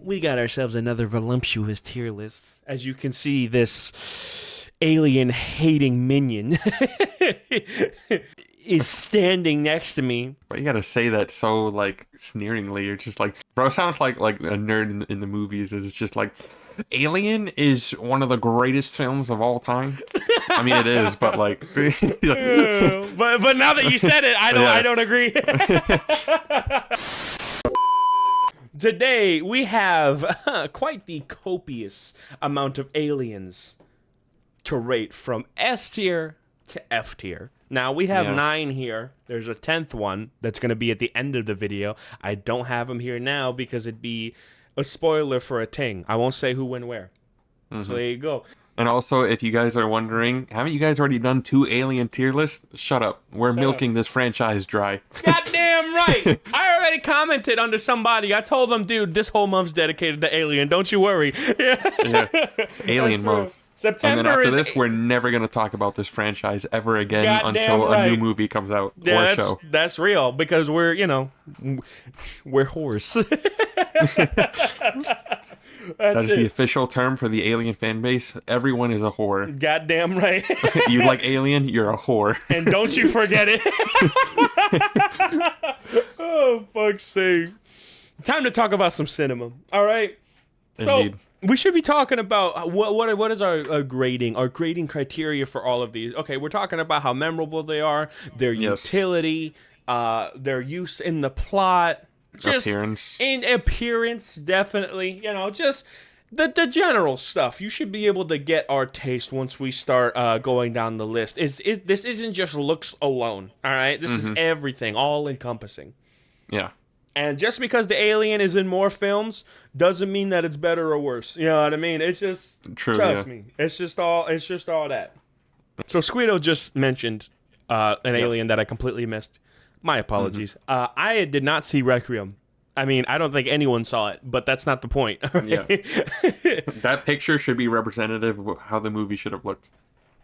we got ourselves another voluptuous tier list. As you can see, this alien-hating minion is standing next to me. But you gotta say that so, like, sneeringly. You're just like, bro, sounds like a nerd in the movies. It's just like, Alien is one of the greatest films of all time. I mean, it is, but like... but now that you said it, I don't agree. Today, we have quite the copious amount of aliens to rate from S tier to F tier. Now, we have 9 here. There's a 10th one that's going to be at the end of the video. I don't have them here now because it'd be a spoiler for a ting. I won't say who went where. Mm-hmm. So there you go. And also, if you guys are wondering, haven't you guys already done 2 alien tier lists? Shut up. We're milking this franchise dry. Goddamn right. I already commented under somebody. I told them, dude, this whole month's dedicated to Alien. Don't you worry. Yeah. Alien month. September. And then after this, we're never going to talk about this franchise ever again until a new movie comes out or a show. That's real because we're horse. That is the official term for the Alien fan base. Everyone is a whore. Goddamn right. You like Alien, you're a whore. And don't you forget it. Oh, fuck's sake. Time to talk about some cinema. All right? Indeed. So, we should be talking about what is our grading criteria for all of these. Okay, we're talking about how memorable they are, their utility, their use in the plot. Just appearance, definitely. Just the general stuff. You should be able to get our taste once we start going down the list. This isn't just looks alone, all right? This is everything, all encompassing. Yeah. And just because the alien is in more films doesn't mean that it's better or worse. You know what I mean? It's just trust me. It's just all that. So Squeedo just mentioned an alien that I completely missed. My apologies. I did not see Requiem. I mean, I don't think anyone saw it, but that's not the point. Yeah. That picture should be representative of how the movie should have looked.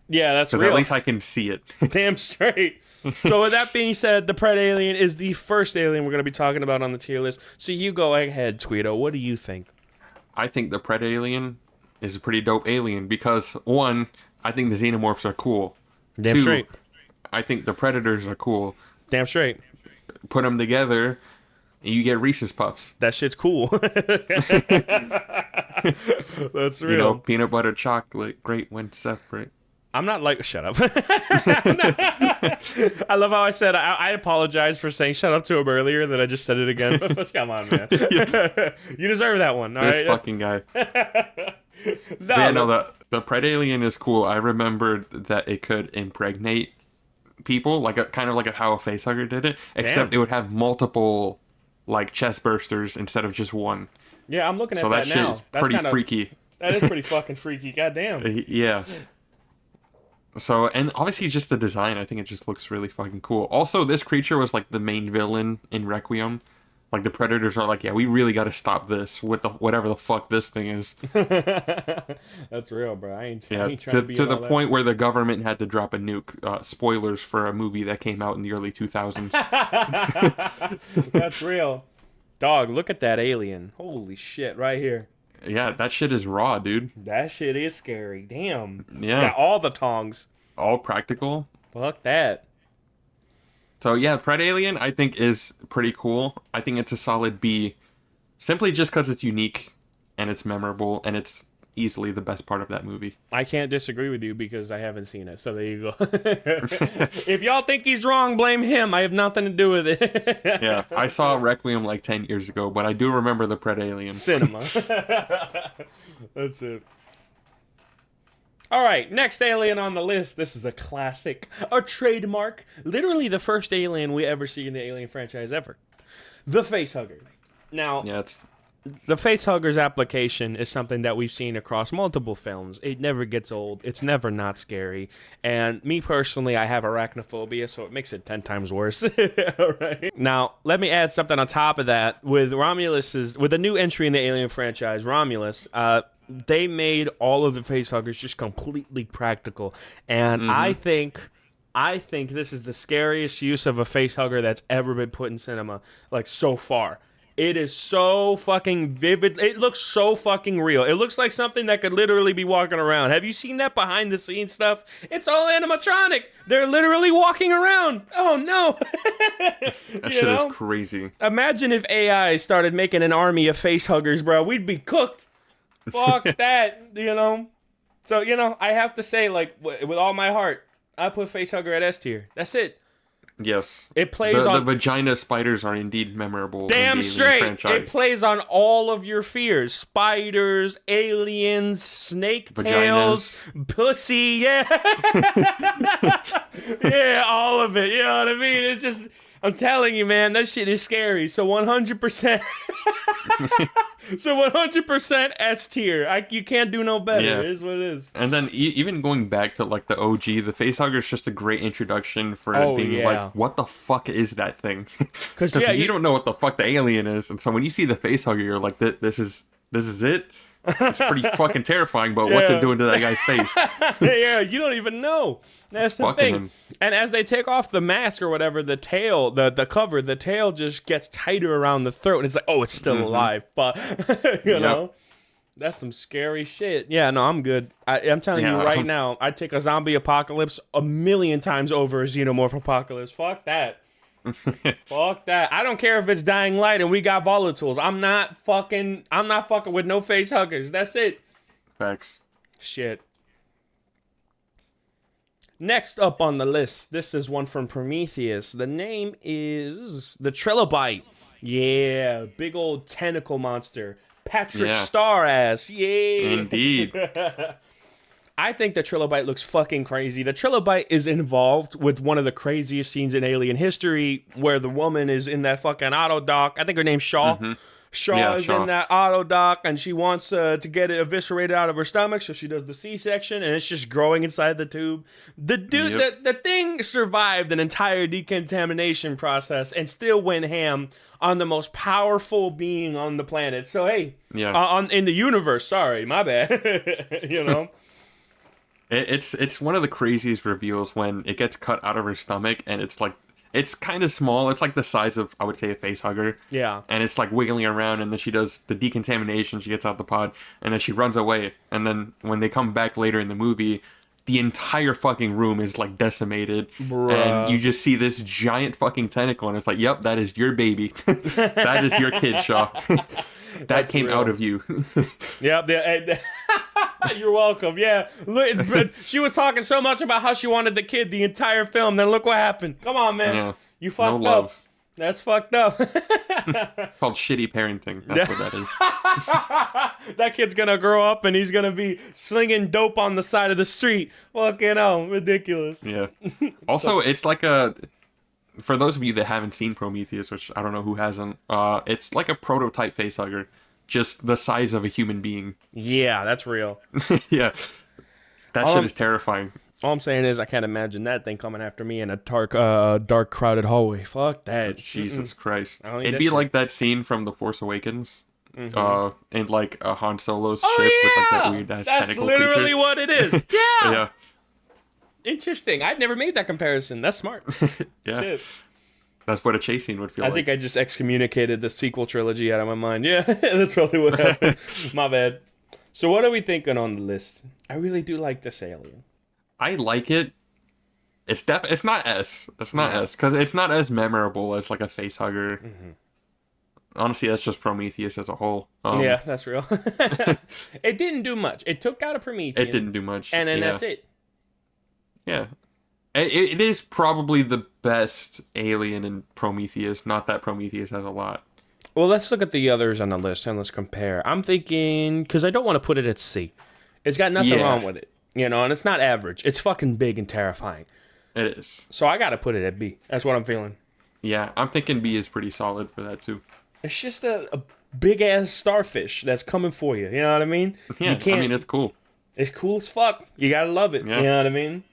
Yeah, that's real. Because at least I can see it. Damn straight. So with that being said, the Predalien is the first alien we're going to be talking about on the tier list. So you go ahead, Squeedo. What do you think? I think the Predalien is a pretty dope alien because, 1, I think the Xenomorphs are cool. Damn 2, straight. I think the Predators are cool. Damn straight. Put them together, and you get Reese's Puffs. That shit's cool. That's real. Peanut butter chocolate, great when separate. I'm not like... Shut up. I love how I said... I apologize for saying shut up to him earlier, that I just said it again. Come on, man. You deserve that one, all right? This fucking guy. The Predalien is cool. I remembered that it could impregnate people, kind of like how a Facehugger did it, except it would have multiple, chest bursters instead of just one. Yeah, I'm looking at that now. So that shit is pretty freaky. That is pretty fucking freaky. Goddamn. Yeah. So, and obviously just the design, I think it just looks really fucking cool. Also, this creature was the main villain in Requiem. The Predators are we really got to stop this with whatever the fuck this thing is. That's real, bro. I ain't trying to be to the point where the government had to drop a nuke. Spoilers for a movie that came out in the early 2000s. That's real. Dog, look at that alien. Holy shit, right here. Yeah, that shit is raw, dude. That shit is scary. Damn. Yeah. Got all the tongs. All practical. Fuck that. So yeah, Predalien I think is pretty cool. I think it's a solid B, simply just because it's unique and it's memorable and it's easily the best part of that movie. I can't disagree with you because I haven't seen it. So there you go. If y'all think he's wrong, blame him. I have nothing to do with it. Yeah, I saw Requiem 10 years ago, but I do remember the Predalien. Cinema. That's it. All right, next alien on the list. This is a classic, a trademark. Literally the first alien we ever see in the Alien franchise ever. The Facehugger. Now, the Facehugger's application is something that we've seen across multiple films. It never gets old. It's never not scary. And me personally, I have arachnophobia, so it makes it 10 times worse. All right. Now, let me add something on top of that. With a new entry in the Alien franchise, Romulus, they made all of the Facehuggers just completely practical. And I think this is the scariest use of a Facehugger that's ever been put in cinema, so far. It is so fucking vivid. It looks so fucking real. It looks like something that could literally be walking around. Have you seen that behind the scenes stuff? It's all animatronic. They're literally walking around. Oh no. That shit is crazy. Imagine if AI started making an army of facehuggers, bro. We'd be cooked. Fuck that, So, I have to say, like, with all my heart, I put Facehugger at S tier. That's it. Yes. It plays the vagina spiders are indeed memorable. Damn in the straight. franchise. It plays on all of your fears. Spiders, aliens, snake tails, pussy, yeah. Yeah, all of it. You know what I mean? It's just, I'm telling you, man, that shit is scary. So 100%. So 100% S tier. You can't do no better. Yeah. It is what it is. And then even going back to like the OG, the Facehugger is just a great introduction for being like, what the fuck is that thing? Because you don't know what the fuck the alien is, and so when you see the Facehugger, you're like, this is it. It's pretty fucking terrifying, but what's it doing to that guy's face? Yeah, you don't even know. That's the thing. Him. And as they take off the mask or whatever, the tail, the cover, the tail just gets tighter around the throat. And it's like, oh, it's still alive. But, you know, that's some scary shit. Yeah, no, I'm good. I'm telling you right now, I'd take a zombie apocalypse 1,000,000 times over a xenomorph apocalypse. Fuck that. Fuck that. I don't care if it's Dying Light and we got volatiles. I'm not fucking with no face huggers. That's it. Facts. Shit. Next up on the list, this is one from Prometheus. The name is the Trilobite. Yeah, big old tentacle monster. Patrick Star ass. Yeah. Indeed. I think the Trilobite looks fucking crazy. The Trilobite is involved with one of the craziest scenes in alien history where the woman is in that fucking auto dock. I think her name's Shaw. Mm-hmm. Shaw is in that auto dock and she wants to get it eviscerated out of her stomach, so she does the C-section and it's just growing inside the tube. The dude, the thing survived an entire decontamination process and still went ham on the most powerful being on the planet. So hey, in the universe, sorry, my bad. You know? It's one of the craziest reveals when it gets cut out of her stomach and it's like, it's kind of small. It's like the size of, I would say, a facehugger. Yeah. And it's like wiggling around and then she does the decontamination. She gets out the pod and then she runs away. And then when they come back later in the movie, the entire fucking room is like decimated. Bruh. And you just see this giant fucking tentacle and it's like, yep, that is your baby. That is your kid, Shaw. That came out of you. Yep. You're welcome. Yeah. She was talking so much about how she wanted the kid the entire film. Then look what happened. Come on, man. Yeah. You fucked no love. Up. That's fucked up. Called shitty parenting. That's what that is. That kid's gonna grow up and he's gonna be slinging dope on the side of the street. Fucking hell. Ridiculous. Yeah. Also, it's like for those of you that haven't seen Prometheus, which I don't know who hasn't, it's like a prototype facehugger, just the size of a human being. Yeah, that's real. Yeah. That shit is terrifying. All I'm saying is I can't imagine that thing coming after me in a dark, crowded hallway. Fuck that. Jesus Christ. It'd be like that scene from The Force Awakens. Mm-hmm. In like a Han Solo's ship with like that weird ass tentacle creature. That's literally what it is. Yeah. Yeah. Interesting. I'd never made that comparison. That's smart. Yeah. Shit. That's what a chase scene would feel like. I think I just excommunicated the sequel trilogy out of my mind. Yeah, that's probably what happened. My bad. So what are we thinking on the list? I really do like this alien. I like it. It's not S. It's not S because it's not as memorable as like a facehugger. Mm-hmm. Honestly, that's just Prometheus as a whole. Yeah, that's real. It didn't do much. It took out a Prometheus. It didn't do much. And then that's it. Yeah. It is probably the best alien in Prometheus, not that Prometheus has a lot. Well, let's look at the others on the list and let's compare. I'm thinking, because I don't want to put it at C. It's got nothing wrong with it, and it's not average. It's fucking big and terrifying. It is. So I got to put it at B. That's what I'm feeling. Yeah, I'm thinking B is pretty solid for that too. It's just a big-ass starfish that's coming for you. You know what I mean? Yeah, I mean, it's cool. It's cool as fuck. You got to love it. Yeah. You know what I mean?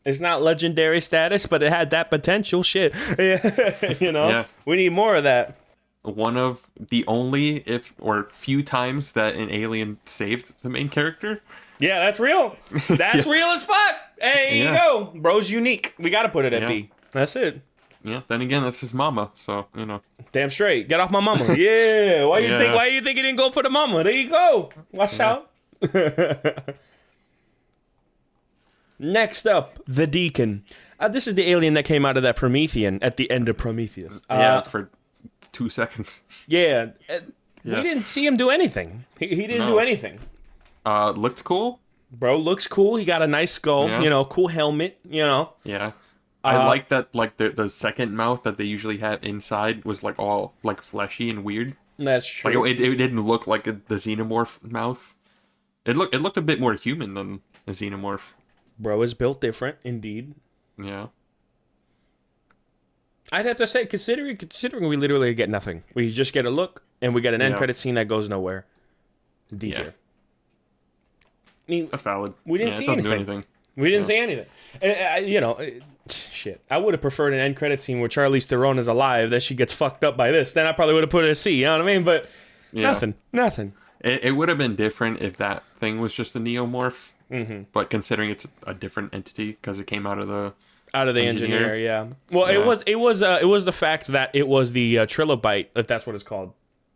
It's not legendary status, but it had that potential. Shit. Yeah. We need more of that. One of the only, few times that an alien saved the main character. Yeah, that's real. That's real as fuck. Hey, you go. Bro's unique. We got to put it at B. That's it. Yeah. Then again, that's his mama. So Damn straight. Get off my mama. Yeah. Why you Yeah. think? Why you think he didn't go for the mama? There you go. Watch out. Next up, the Deacon. This is the alien that came out of that Promethean at the end of Prometheus. Yeah, for 2 seconds. Yeah. We Yeah. didn't see him do anything. He didn't No. do anything. Looked cool. Bro, looks cool. He got a nice skull. Yeah. Cool helmet. Yeah. I like that, like, the second mouth that they usually have inside was, like, all, like, fleshy and weird. That's Like, true. it didn't look like the Xenomorph mouth. It looked a bit more human than a Xenomorph. Bro is built different, indeed. Yeah. I'd have to say, considering we literally get nothing. We just get a look, and we get an end Yeah. credit scene that goes nowhere. D tier. Yeah. I mean, That's valid. We didn't Yeah, see it doesn't do anything. anything. we didn't say anything. Shit. I would have preferred an end credit scene where Charlize Theron is alive, that she gets fucked up by this. Then I probably would have put it a C, you know what I mean? But Yeah. nothing. It would have been different if that thing was just a Neomorph. Mm-hmm. But considering it's a different entity because it came out of the Engineer, yeah. Well, Yeah. it was the fact that it was the Trilobite, if that's what it's called.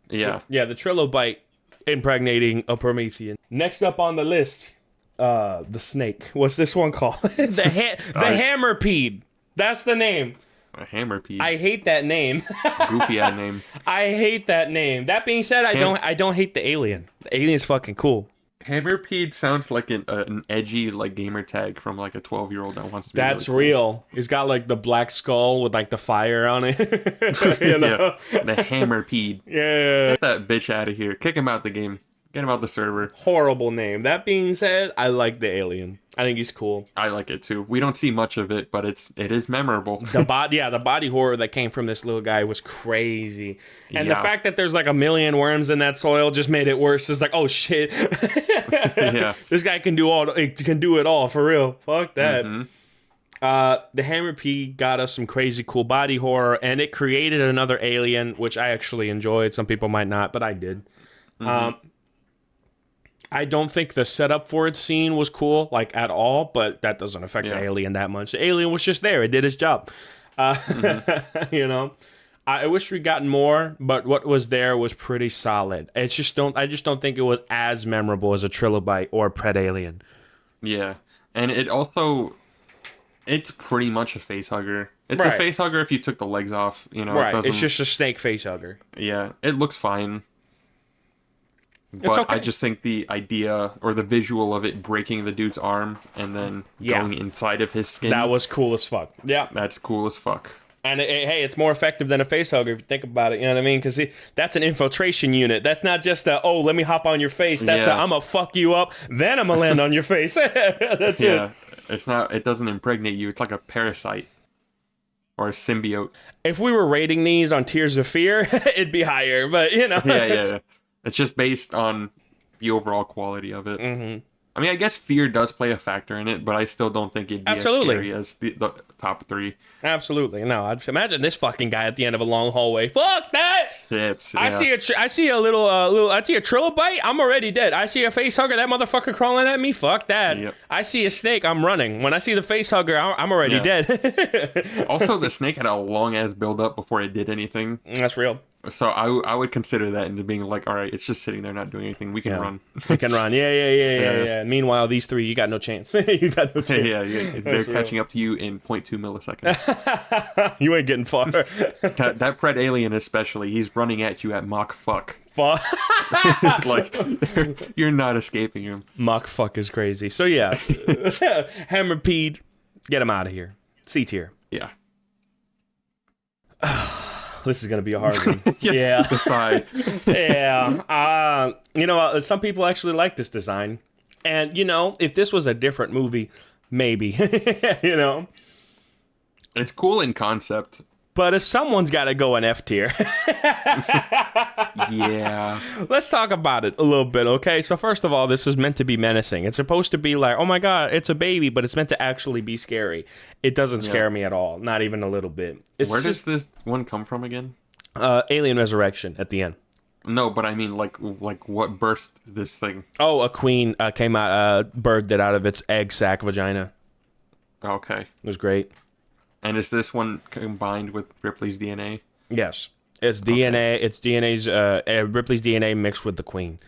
Yeah. Yeah, the Trilobite impregnating a Promethean. Next up on the list, the snake. What's this one called? the Hammerpede. That's the name. A Hammerpede. I hate that name. Goofy ad name. I hate that name. That being said, I don't hate the alien. The alien's fucking cool. Hammerpede sounds like an edgy like gamer tag from like a 12-year-old that wants to be That's really real. He's got like the black skull with like the fire on it. cool. Yeah. The Hammerpede. Yeah. Get that bitch out of here. Kick him out the game. Get him out the server. Horrible name. That being said, I like the alien. I think he's cool. I like it too. We don't see much of it, but it is memorable. The body horror that came from this little guy was crazy. And the Yeah. fact that there's like a million worms in that soil just made it worse. It's like, oh shit. Yeah. This guy can do it all for real. Fuck that. Mm-hmm. The Hammerpede got us some crazy cool body horror, and it created another alien, which I actually enjoyed. Some people might not, but I did. I don't think the setup for its scene was cool, like, at all, but that doesn't affect the alien that much. The alien was just there. It did its job. I wish we'd gotten more, but what was there was pretty solid. I just don't think it was as memorable as a Trilobite or a Predalien. Yeah. And it's pretty much a facehugger. It's Right. a facehugger if you took the legs off, It Right, doesn't, it's just a snake facehugger. Yeah, it looks fine. But It's okay. I just think the idea or the visual of it breaking the dude's arm and then going inside of his skin, That was cool as fuck. Yeah. that's cool as fuck. And hey, it's more effective than a facehugger if you think about it. You know what I mean? Because that's an infiltration unit. That's not just let me hop on your face. That's Yeah. I'm going to fuck you up, then I'm going to land on your face. That's Yeah. it. It doesn't impregnate you. It's like a parasite or a symbiote. If we were rating these on tiers of fear, it'd be higher. But, Yeah. It's just based on the overall quality of it. Mm-hmm. I mean, I guess fear does play a factor in it, but I still don't think it'd be Absolutely. as scary as the top three. Absolutely. No, I'd imagine this fucking guy at the end of a long hallway. Fuck that! I see a Trilobite, I'm already dead. I see a facehugger, that motherfucker crawling at me, fuck that. Yep. I see a snake, I'm running. When I see the facehugger, I'm already dead. Also, the snake had a long ass build up before it did anything. That's real. So I would consider that into being like, all right, it's just sitting there not doing anything. We can run. You can run. Yeah. Meanwhile, these three, you got no chance. You got no chance. Yeah. They're That's catching up to you in 0.2 milliseconds. You ain't getting far. that Predalien especially, he's running at you at Mach fuck. Fuck. Like, you're not escaping him. Mach fuck is crazy. So yeah, Hammerpede, get him out of here. C tier. Yeah. This is gonna be a hard one. Yeah. The sigh. Yeah. Some people actually like this design. And, if this was a different movie, maybe. It's cool in concept. But if someone's got to go in F tier, Yeah. let's talk about it a little bit, okay? So first of all, this is meant to be menacing. It's supposed to be like, oh my God, it's a baby, but it's meant to actually be scary. It doesn't scare me at all. Not even a little bit. It's Where does this one come from again? Alien Resurrection at the end. No, but I mean, like what birthed this thing? Oh, a queen came out, birthed it out of its egg sac vagina. Okay. It was great. And is this one combined with Ripley's DNA? Yes. It's DNA. It's DNA's Ripley's DNA mixed with the Queen.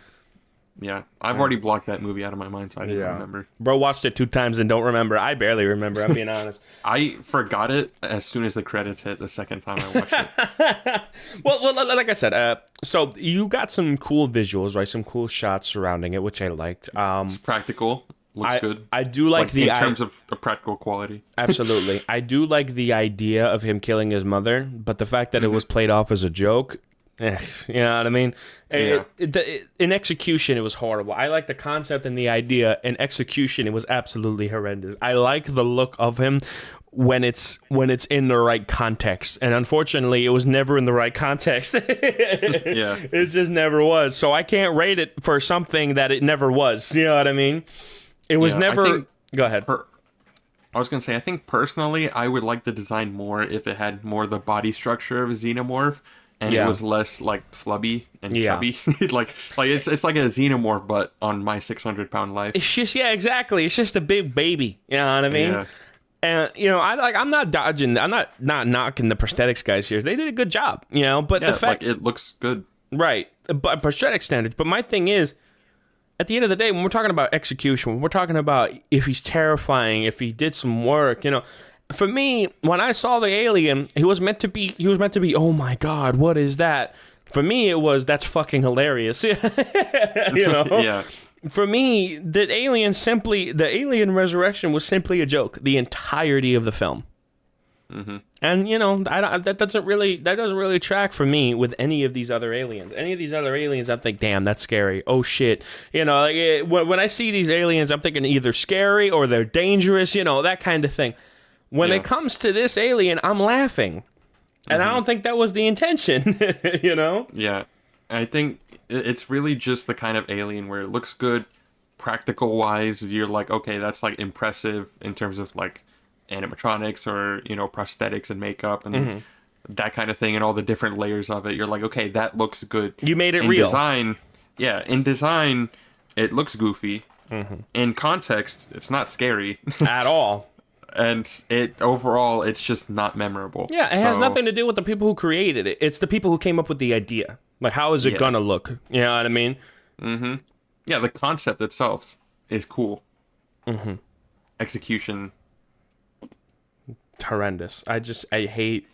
Yeah, I've already blocked that movie out of my mind, so I didn't remember. Bro watched it 2 times and don't remember. I barely remember, I'm being honest. I forgot it as soon as the credits hit the second time I watched it. well, like I said, so you got some cool visuals, right? Some cool shots surrounding it, which I liked. It's practical. Looks good. I do like in terms of the practical quality. Absolutely. I do like the idea of him killing his mother, but the fact that it was played off as a joke, you know what I mean? Yeah. In execution, it was horrible. I like the concept and the idea. In execution, it was absolutely horrendous. I like the look of him when it's in the right context, and unfortunately, it was never in the right context. Yeah, it just never was. So I can't rate it for something that it never was. You know what I mean? It was never. Go ahead. I was gonna say, I think personally, I would like the design more if it had more the body structure of a Xenomorph. And it was less like flubby and chubby, like it's like a Xenomorph, but on my 600-pound life. It's just exactly. It's just a big baby. You know what I mean? Yeah. And I'm not dodging. I'm not knocking the prosthetics guys here. They did a good job. But the fact it looks good, right? But prosthetic standards. But my thing is, at the end of the day, when we're talking about execution, when we're talking about if he's terrifying, if he did some work, For me, when I saw the alien, he was meant to be, oh my God, what is that? For me, it was, that's fucking hilarious. Yeah. For me, the alien resurrection was simply a joke the entirety of the film. Mm-hmm. And, that doesn't really track for me with any of these other aliens. Any of these other aliens, I think, damn, that's scary. Oh, shit. When I see these aliens, I'm thinking either scary or they're dangerous, that kind of thing. When it comes to this alien, I'm laughing. And I don't think that was the intention, Yeah. I think it's really just the kind of alien where it looks good, practical-wise. You're like, okay, that's, like, impressive in terms of, like, animatronics or, prosthetics and makeup and that kind of thing and all the different layers of it. You're like, okay, that looks good. You made it real. In design, it looks goofy. In context, it's not scary. At all. And overall, it's just not memorable. Yeah, it has nothing to do with the people who created it. It's the people who came up with the idea. Like, how is it gonna look? You know what I mean? Mm-hmm. Yeah, the concept itself is cool. Mm-hmm. Execution. Horrendous. I hate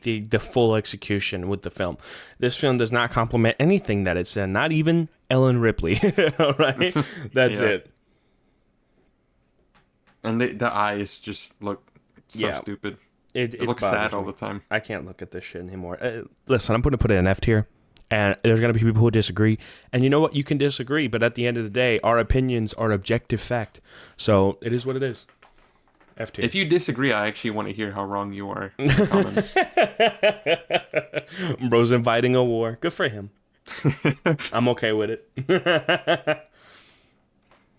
the full execution with the film. This film does not complement anything that it's in. Not even Ellen Ripley. All right? That's it. And the eyes just look so stupid. It looks sad all the time. I can't look at this shit anymore. Listen, I'm going to put it in F tier. And there's going to be people who disagree. And you know what? You can disagree. But at the end of the day, our opinions are objective fact. So it is what it is. F tier. If you disagree, I actually want to hear how wrong you are in the comments. Bro's inviting a war. Good for him. I'm okay with it.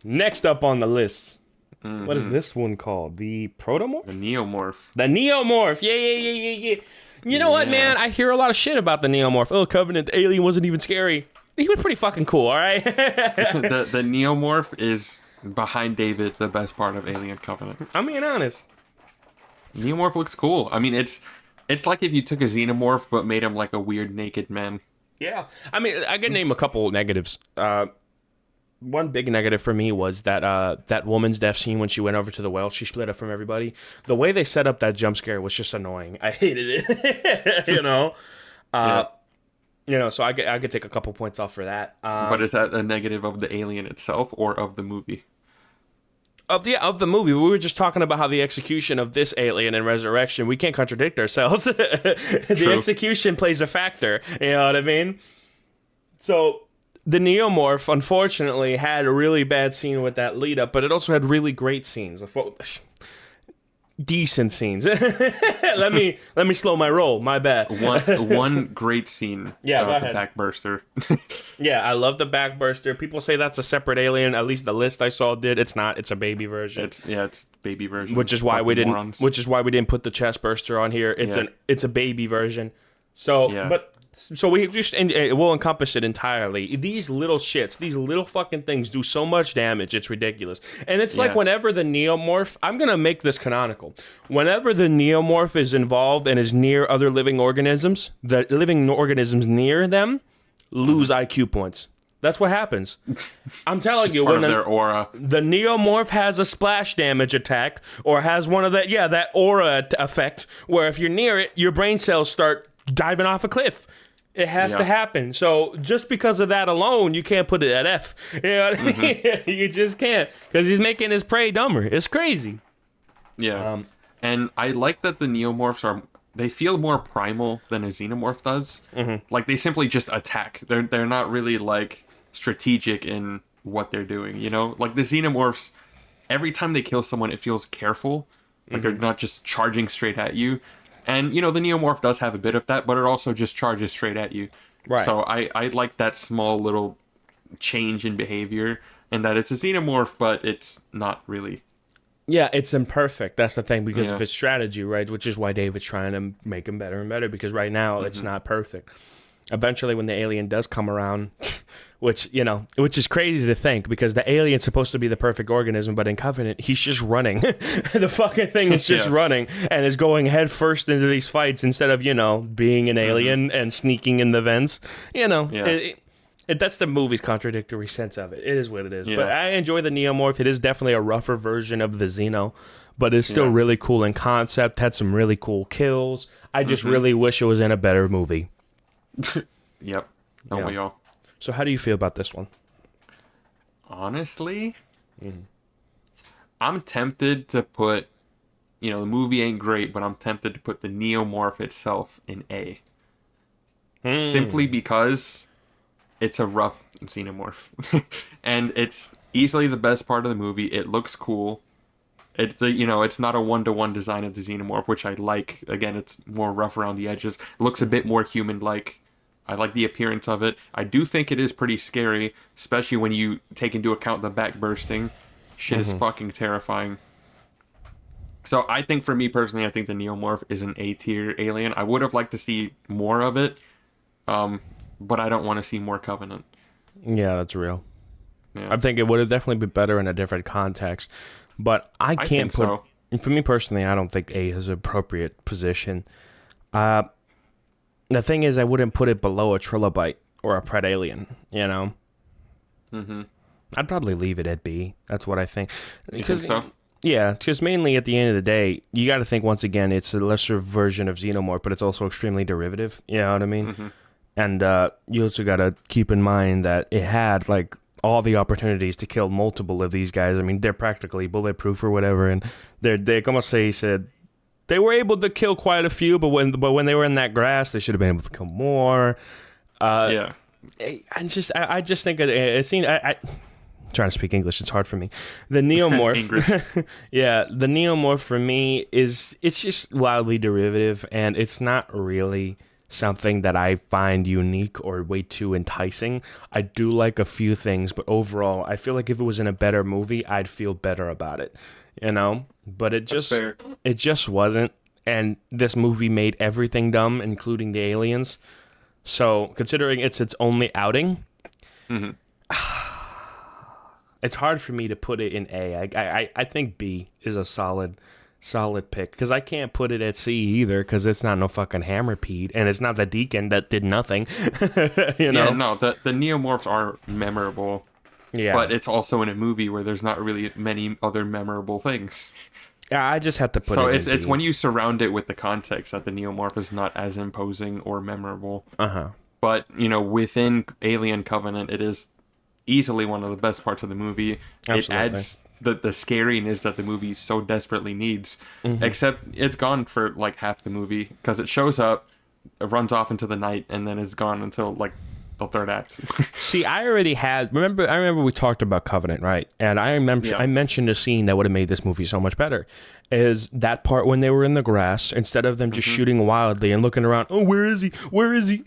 Next up on the list. Mm-hmm. What is this one called? The Protomorph? The Neomorph. The Neomorph. Yeah. You know what, man? I hear a lot of shit about the Neomorph. Oh, Covenant, the alien wasn't even scary. He was pretty fucking cool, all right? the Neomorph is, behind David, the best part of Alien Covenant. I'm being honest. Neomorph looks cool. I mean, it's like if you took a Xenomorph but made him like a weird naked man. Yeah. I mean, I can name a couple negatives. One big negative for me was that woman's death scene when she went over to the well. She split up from everybody. The way they set up that jump scare was just annoying. I hated it. So I could take a couple points off for that. But is that a negative of the alien itself or of the movie? Of the movie. We were just talking about how the execution of this alien in Resurrection, we can't contradict ourselves. The execution plays a factor. You know what I mean? So the Neomorph, unfortunately, had a really bad scene with that lead up, but it also had really great scenes. Decent scenes. let me slow my roll. My bad. One great scene. Yeah, the backburster. Yeah, I love the backburster. People say that's a separate alien. At least the list I saw did. It's not. It's a baby version. It's baby version. Which is why we didn't. Which is why we didn't put the chest burster on here. It's a baby version. So, but So we just, and it will encompass it entirely. These little shits, these little fucking things do so much damage, it's ridiculous. And it's like whenever the Neomorph, I'm going to make this canonical. Whenever the Neomorph is involved and is near other living organisms, the living organisms near them lose IQ points. That's what happens. I'm telling you, when their aura. The Neomorph has a splash damage attack or has one of that aura effect where if you're near it, your brain cells start diving off a cliff. It has to happen. So just because of that alone, you can't put it at F. You know what I mean? You just can't, because he's making his prey dumber. It's crazy. Yeah. And I like that the Neomorphs they feel more primal than a Xenomorph does. Like they simply just attack. They're not really like strategic in what they're doing, you know? Like the Xenomorphs, every time they kill someone, it feels careful. Like they're not just charging straight at you. And, you know, the Neomorph does have a bit of that, but it also just charges straight at you. Right. So I like that small little change in behavior, and that it's a Xenomorph, but it's not really. Yeah, it's imperfect. That's the thing, because of its strategy, right? Which is why David's trying to make him better and better, because right now it's not perfect. Eventually, when the alien does come around, which is crazy to think, because the alien's supposed to be the perfect organism, but in Covenant, he's just running. The fucking thing is just running and is going head first into these fights instead of, being an alien and sneaking in the vents. That's the movie's contradictory sense of it. It is what it is. Yeah. But I enjoy the Neomorph. It is definitely a rougher version of the Xeno, but it's still really cool in concept, had some really cool kills. I just really wish it was in a better movie. Yep. Don't we all? So how do you feel about this one? Honestly, I'm tempted to put, the movie ain't great, but I'm tempted to put the Neomorph itself in A. Simply because it's a rough Xenomorph. And it's easily the best part of the movie. It looks cool. It's not a one-to-one design of the Xenomorph, which I like. Again, it's more rough around the edges. It looks a bit more human-like. I like the appearance of it. I do think it is pretty scary, especially when you take into account the back bursting. Shit is fucking terrifying. So I think, for me personally, I think the Neomorph is an A-tier alien. I would have liked to see more of it, but I don't want to see more Covenant. Yeah, that's real. Yeah. I think it would have definitely been better in a different context, but I can't put... So. For me personally, I don't think A is an appropriate position. The thing is, I wouldn't put it below a Trilobite or a Predalien, I'd probably leave it at B. That's what I think. You think so? Yeah, because mainly at the end of the day, you got to think, once again, it's a lesser version of Xenomorph, but it's also extremely derivative, you know what I mean? And you also got to keep in mind that it had, all the opportunities to kill multiple of these guys. I mean, they're practically bulletproof or whatever, and they como se said, they were able to kill quite a few, but when they were in that grass, they should have been able to kill more. I just think it seemed. I'm trying to speak English. It's hard for me. The Neomorph, the Neomorph for me it's just wildly derivative, and it's not really something that I find unique or way too enticing. I do like a few things, but overall, I feel like if it was in a better movie, I'd feel better about it. But it just wasn't, and this movie made everything dumb, including the aliens. So considering it's its only outing, it's hard for me to put it in A. I think B is a solid pick, because I can't put it at C either, because it's not no fucking Hammerpede, and it's not the Deacon that did nothing. Yeah, no, the Neomorphs are memorable. Yeah. But it's also in a movie where there's not really many other memorable things. Yeah, I just have to put it in. So it's when you surround it with the context that the Neomorph is not as imposing or memorable. But, within Alien Covenant, it is easily one of the best parts of the movie. Absolutely. It adds the scariness that the movie so desperately needs. Except it's gone for half the movie, because it shows up, it runs off into the night, and then it's gone until the third act. See, I already had. I remember we talked about Covenant, right? And I mentioned a scene that would have made this movie so much better. Is that part when they were in the grass, instead of them just shooting wildly and looking around, oh, where is he? Where is he?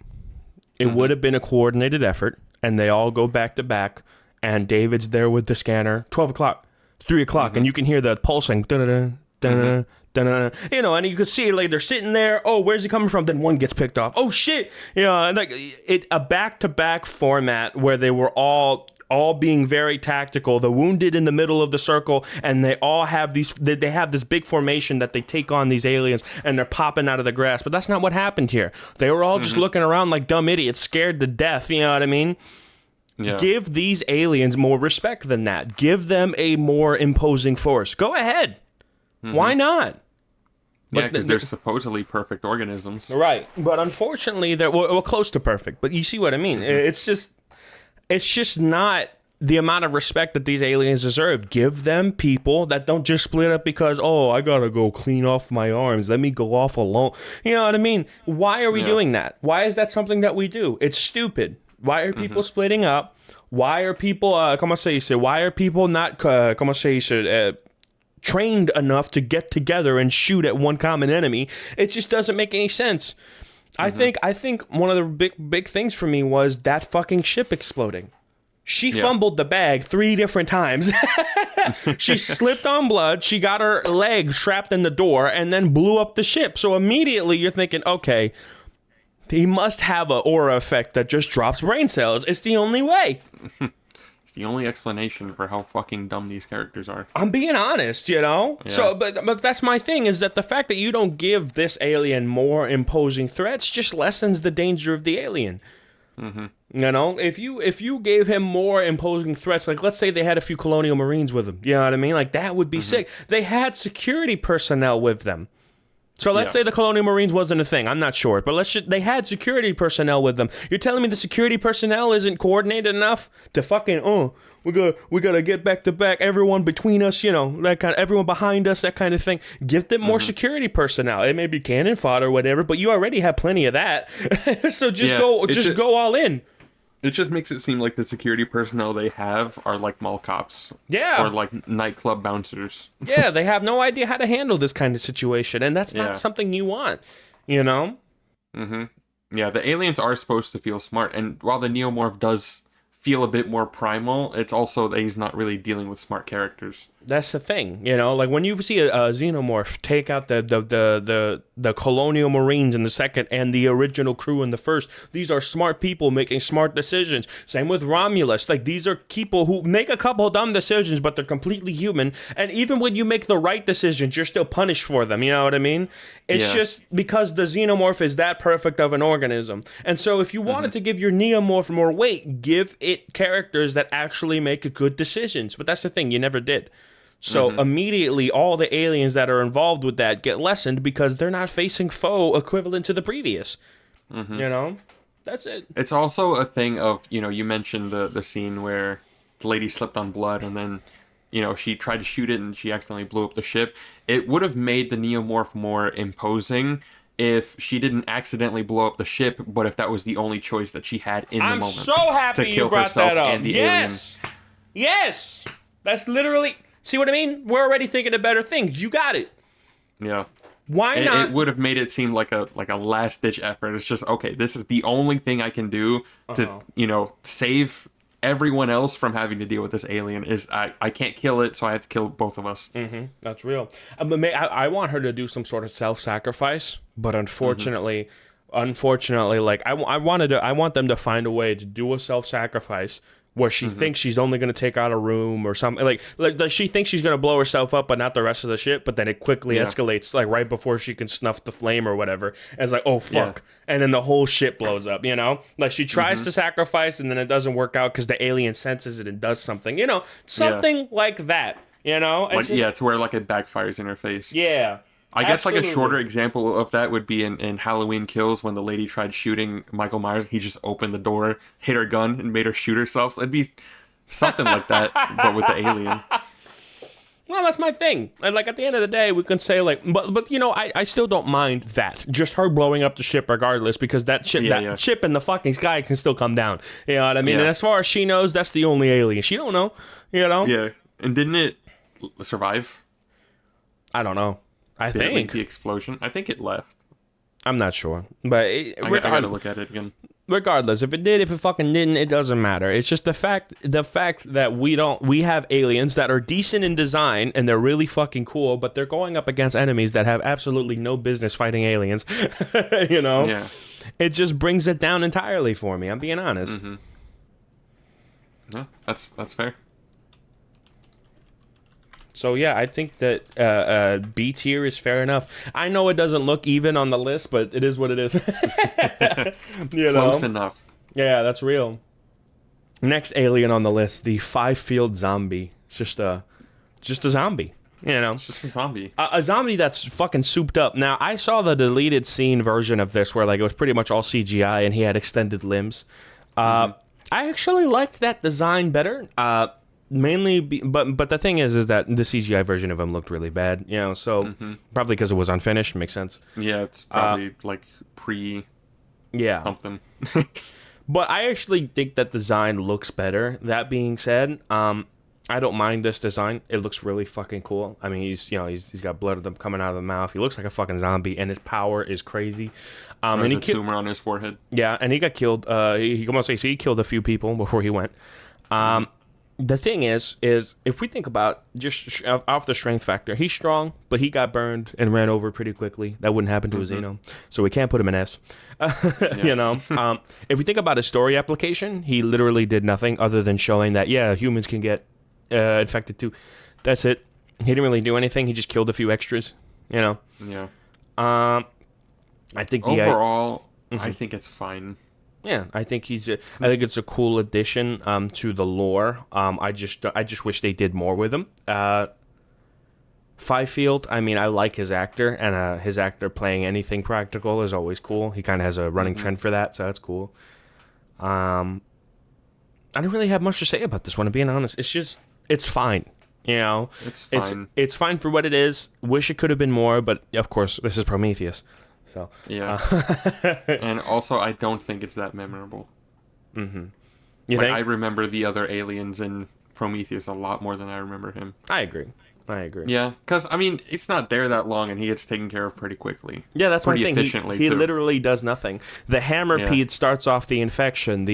It would have been a coordinated effort, and they all go back to back, and David's there with the scanner, 12 o'clock, 3 o'clock, and you can hear the pulsing, da-da-da, da-da-da, You know, and you could see like they're sitting there. Oh, where's he coming from? Then one gets picked off. Oh shit! You know, and like a back-to-back format where they were all being very tactical. The wounded in the middle of the circle, and they all have they have this big formation that they take on these aliens, and they're popping out of the grass. But that's not what happened here. They were all just looking around like dumb idiots, scared to death. You know what I mean? Yeah. Give these aliens more respect than that. Give them a more imposing force. Go ahead. Why not? Yeah, because they're supposedly perfect organisms. Right. But unfortunately, they're close to perfect. But you see what I mean? It's just not the amount of respect that these aliens deserve. Give them people that don't just split up because, oh, I gotta go clean off my arms. Let me go off alone. You know what I mean? Why are we doing that? Why is that something that we do? It's stupid. Why are people splitting up? Why are people, why are people not, trained enough to get together and shoot at one common enemy? It just doesn't make any sense. I think one of the big things for me was that fucking ship exploding. She fumbled the bag 3 different times. She slipped on blood. She got her leg trapped in the door and then blew up the ship. So immediately you're thinking, okay, he must have an aura effect that just drops brain cells. It's the only way. It's the only explanation for how fucking dumb these characters are. I'm being honest, you know? Yeah. So, but that's my thing, is that the fact that you don't give this alien more imposing threats just lessens the danger of the alien. You know, if you gave him more imposing threats, like let's say they had a few colonial marines with them, you know what I mean? Like that would be sick. They had security personnel with them. So let's say the colonial marines wasn't a thing. I'm not sure, but they had security personnel with them. You're telling me the security personnel isn't coordinated enough to fucking we gotta get back to back, everyone between us, you know, that kind of, everyone behind us, that kind of thing. Give them more security personnel. It may be cannon fodder or whatever, but you already have plenty of that. So just go all in. It just makes it seem like the security personnel they have are like mall cops. Yeah. Or like nightclub bouncers. Yeah, they have no idea how to handle this kind of situation, and that's not something you want, you know? Yeah, the aliens are supposed to feel smart, and while the Neomorph does feel a bit more primal, it's also that he's not really dealing with smart characters. That's the thing, you know, like when you see a Xenomorph take out the colonial marines in the second and the original crew in the first, these are smart people making smart decisions. Same with Romulus. Like, these are people who make a couple dumb decisions, but they're completely human. And even when you make the right decisions, you're still punished for them. You know what I mean? It's just because the Xenomorph is that perfect of an organism. And so if you wanted to give your Neomorph more weight, give it characters that actually make good decisions. But that's the thing, you never did. So immediately all the aliens that are involved with that get lessened because they're not facing foe equivalent to the previous. You know? That's it. It's also a thing of, you know, you mentioned the scene where the lady slipped on blood and then, you know, she tried to shoot it and she accidentally blew up the ship. It would have made the Neomorph more imposing if she didn't accidentally blow up the ship, but if that was the only choice that she had in the moment. I'm so happy you brought that up. Yes! Yes! That's literally... See what I mean? We're already thinking of better things. You got it. Yeah. Why not? It would have made it seem like a last ditch effort. It's just, okay, this is the only thing I can do to, you know, save everyone else from having to deal with this alien. Is I can't kill it, so I have to kill both of us. That's real. I want her to do some sort of self-sacrifice, but unfortunately, like I want them to find a way to do a self-sacrifice where she thinks she's only going to take out a room or something. Like she thinks she's going to blow herself up, but not the rest of the ship. But then it quickly escalates, like right before she can snuff the flame or whatever. And it's like, oh, fuck. Yeah. And then the whole ship blows up, you know? Like she tries to sacrifice and then it doesn't work out because the alien senses it and does something. You know, something like that, you know? Like, it's where like it backfires in her face. Yeah. I guess like a shorter example of that would be in Halloween Kills when the lady tried shooting Michael Myers. He just opened the door, hit her gun, and made her shoot herself. So it'd be something like that, but with the alien. Well, that's my thing. And like at the end of the day, we can say like, but you know, I still don't mind that. Just her blowing up the ship regardless, because that ship, ship in the fucking sky can still come down. You know what I mean? Yeah. And as far as she knows, that's the only alien. She don't know. You know? Yeah. And didn't it survive? I don't know. I think the explosion. I think it left. I'm not sure, but I gotta look at it again. Regardless, if it fucking didn't, it doesn't matter. It's just the fact that we have aliens that are decent in design and they're really fucking cool, but they're going up against enemies that have absolutely no business fighting aliens. You know? Yeah. It just brings it down entirely for me. I'm being honest. Mm-hmm. Yeah, that's fair. So yeah, I think that B tier is fair enough. I know it doesn't look even on the list, but it is what it is. You know? Close enough. Yeah, that's real. Next alien on the list, the Fifield Zombie. It's just a zombie. You know, It's just a zombie. a zombie that's fucking souped up. Now, I saw the deleted scene version of this where like it was pretty much all CGI and he had extended limbs. I actually liked that design better. Mainly, but the thing is that the CGI version of him looked really bad. You know, so probably because it was unfinished. Makes sense. Yeah, it's probably like pre something. But I actually think that design looks better. That being said, I don't mind this design. It looks really fucking cool. I mean, he's got blood of them coming out of the mouth. He looks like a fucking zombie, and his power is crazy. And he tumor on his forehead. Yeah, and he got killed. He killed a few people before he went. The thing is if we think about just off the strength factor, he's strong, but he got burned and ran over pretty quickly. That wouldn't happen to a Xeno, so we can't put him in S. You know, if we think about his story application, he literally did nothing other than showing that humans can get infected too. That's it. He didn't really do anything. He just killed a few extras. You know. Yeah. I think overall, I think it's fine. Yeah, I think I think it's a cool addition to the lore. I just wish they did more with him. Fifield, I mean, I like his actor, and his actor playing anything practical is always cool. He kind of has a running trend for that, so that's cool. I don't really have much to say about this one, to be honest. It's fine. You know, it's fine. It's fine for what it is. Wish it could have been more, but of course, this is Prometheus. So yeah, and also I don't think it's that memorable. You think? think? I remember the other aliens in Prometheus a lot more than I remember him. I agree. Yeah, because I mean it's not there that long, and he gets taken care of pretty quickly. Yeah, that's pretty my thing. Efficiently He too. literally does nothing. The Hammerpede starts off the infection.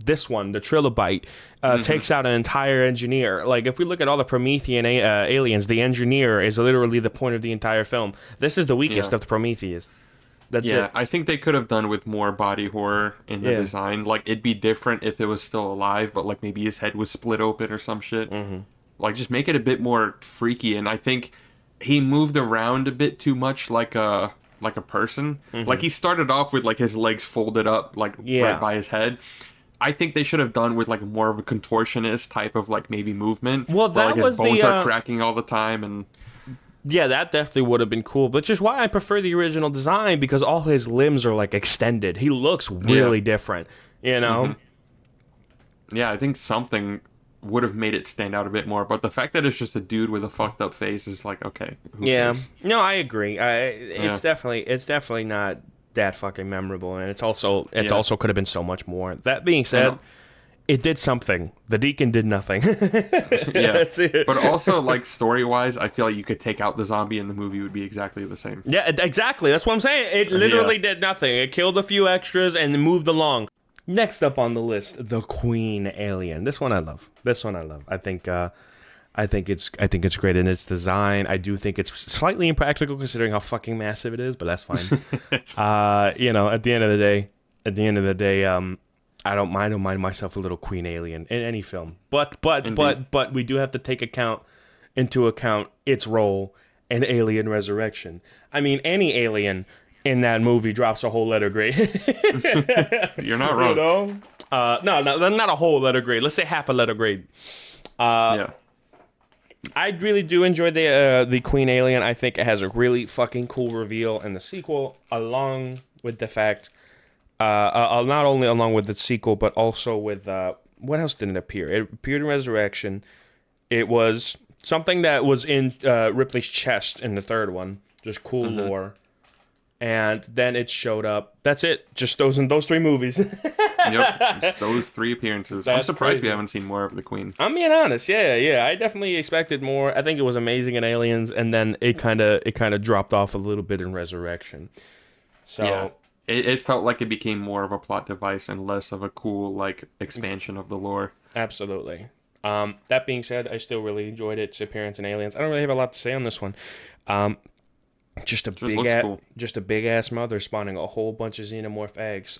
This one, the Trilobite, takes out an entire engineer. Like, if we look at all the Promethean aliens, the engineer is literally the point of the entire film. This is the weakest of the Prometheus. That's it. I think they could have done with more body horror in the design. Like, it'd be different if it was still alive, but, like, maybe his head was split open or some shit. Like, just make it a bit more freaky. And I think he moved around a bit too much like a person. Like, he started off with, like, his legs folded up, like, right by his head. I think they should have done with like more of a contortionist type of like maybe movement. Well, that where, like, was his bones are cracking all the time, and yeah, that definitely would have been cool. But just why I prefer the original design, because all his limbs are like extended. He looks really different, you know. Yeah, I think something would have made it stand out a bit more. But the fact that it's just a dude with a fucked up face is like, okay, who cares? No, I agree. It's definitely not that fucking memorable, and it's also could have been so much more. That being said, it did something. The Deacon did nothing. That's it. But also, like, story-wise, I feel like you could take out the zombie and the movie would be exactly the same. Yeah, exactly. That's what I'm saying. It literally did nothing. It killed a few extras and moved along. Next up on the list, the Queen Alien. This one I love. I think it's great in its design. I do think it's slightly impractical considering how fucking massive it is, but that's fine. You know, at the end of the day, I don't mind myself a little Queen Alien in any film. But we do have to take into account its role in Alien Resurrection. I mean, any alien in that movie drops a whole letter grade. You're not wrong. You know? No, not a whole letter grade. Let's say half a letter grade. I really do enjoy the Queen Alien. I think it has a really fucking cool reveal in the sequel, along with the fact, not only along with the sequel, but also with, what else did it appear? It appeared in Resurrection. It was something that was in Ripley's chest in the third one. Just cool lore. And then it showed up. That's it. Just those three movies. Yep, just those three appearances. I'm surprised we haven't seen more of the Queen. I'm being honest. Yeah. I definitely expected more. I think it was amazing in Aliens, and then it kind of dropped off a little bit in Resurrection. So it felt like it became more of a plot device and less of a cool like expansion of the lore. Absolutely. That being said, I still really enjoyed its appearance in Aliens. I don't really have a lot to say on this one. Just a big ass mother spawning a whole bunch of xenomorph eggs.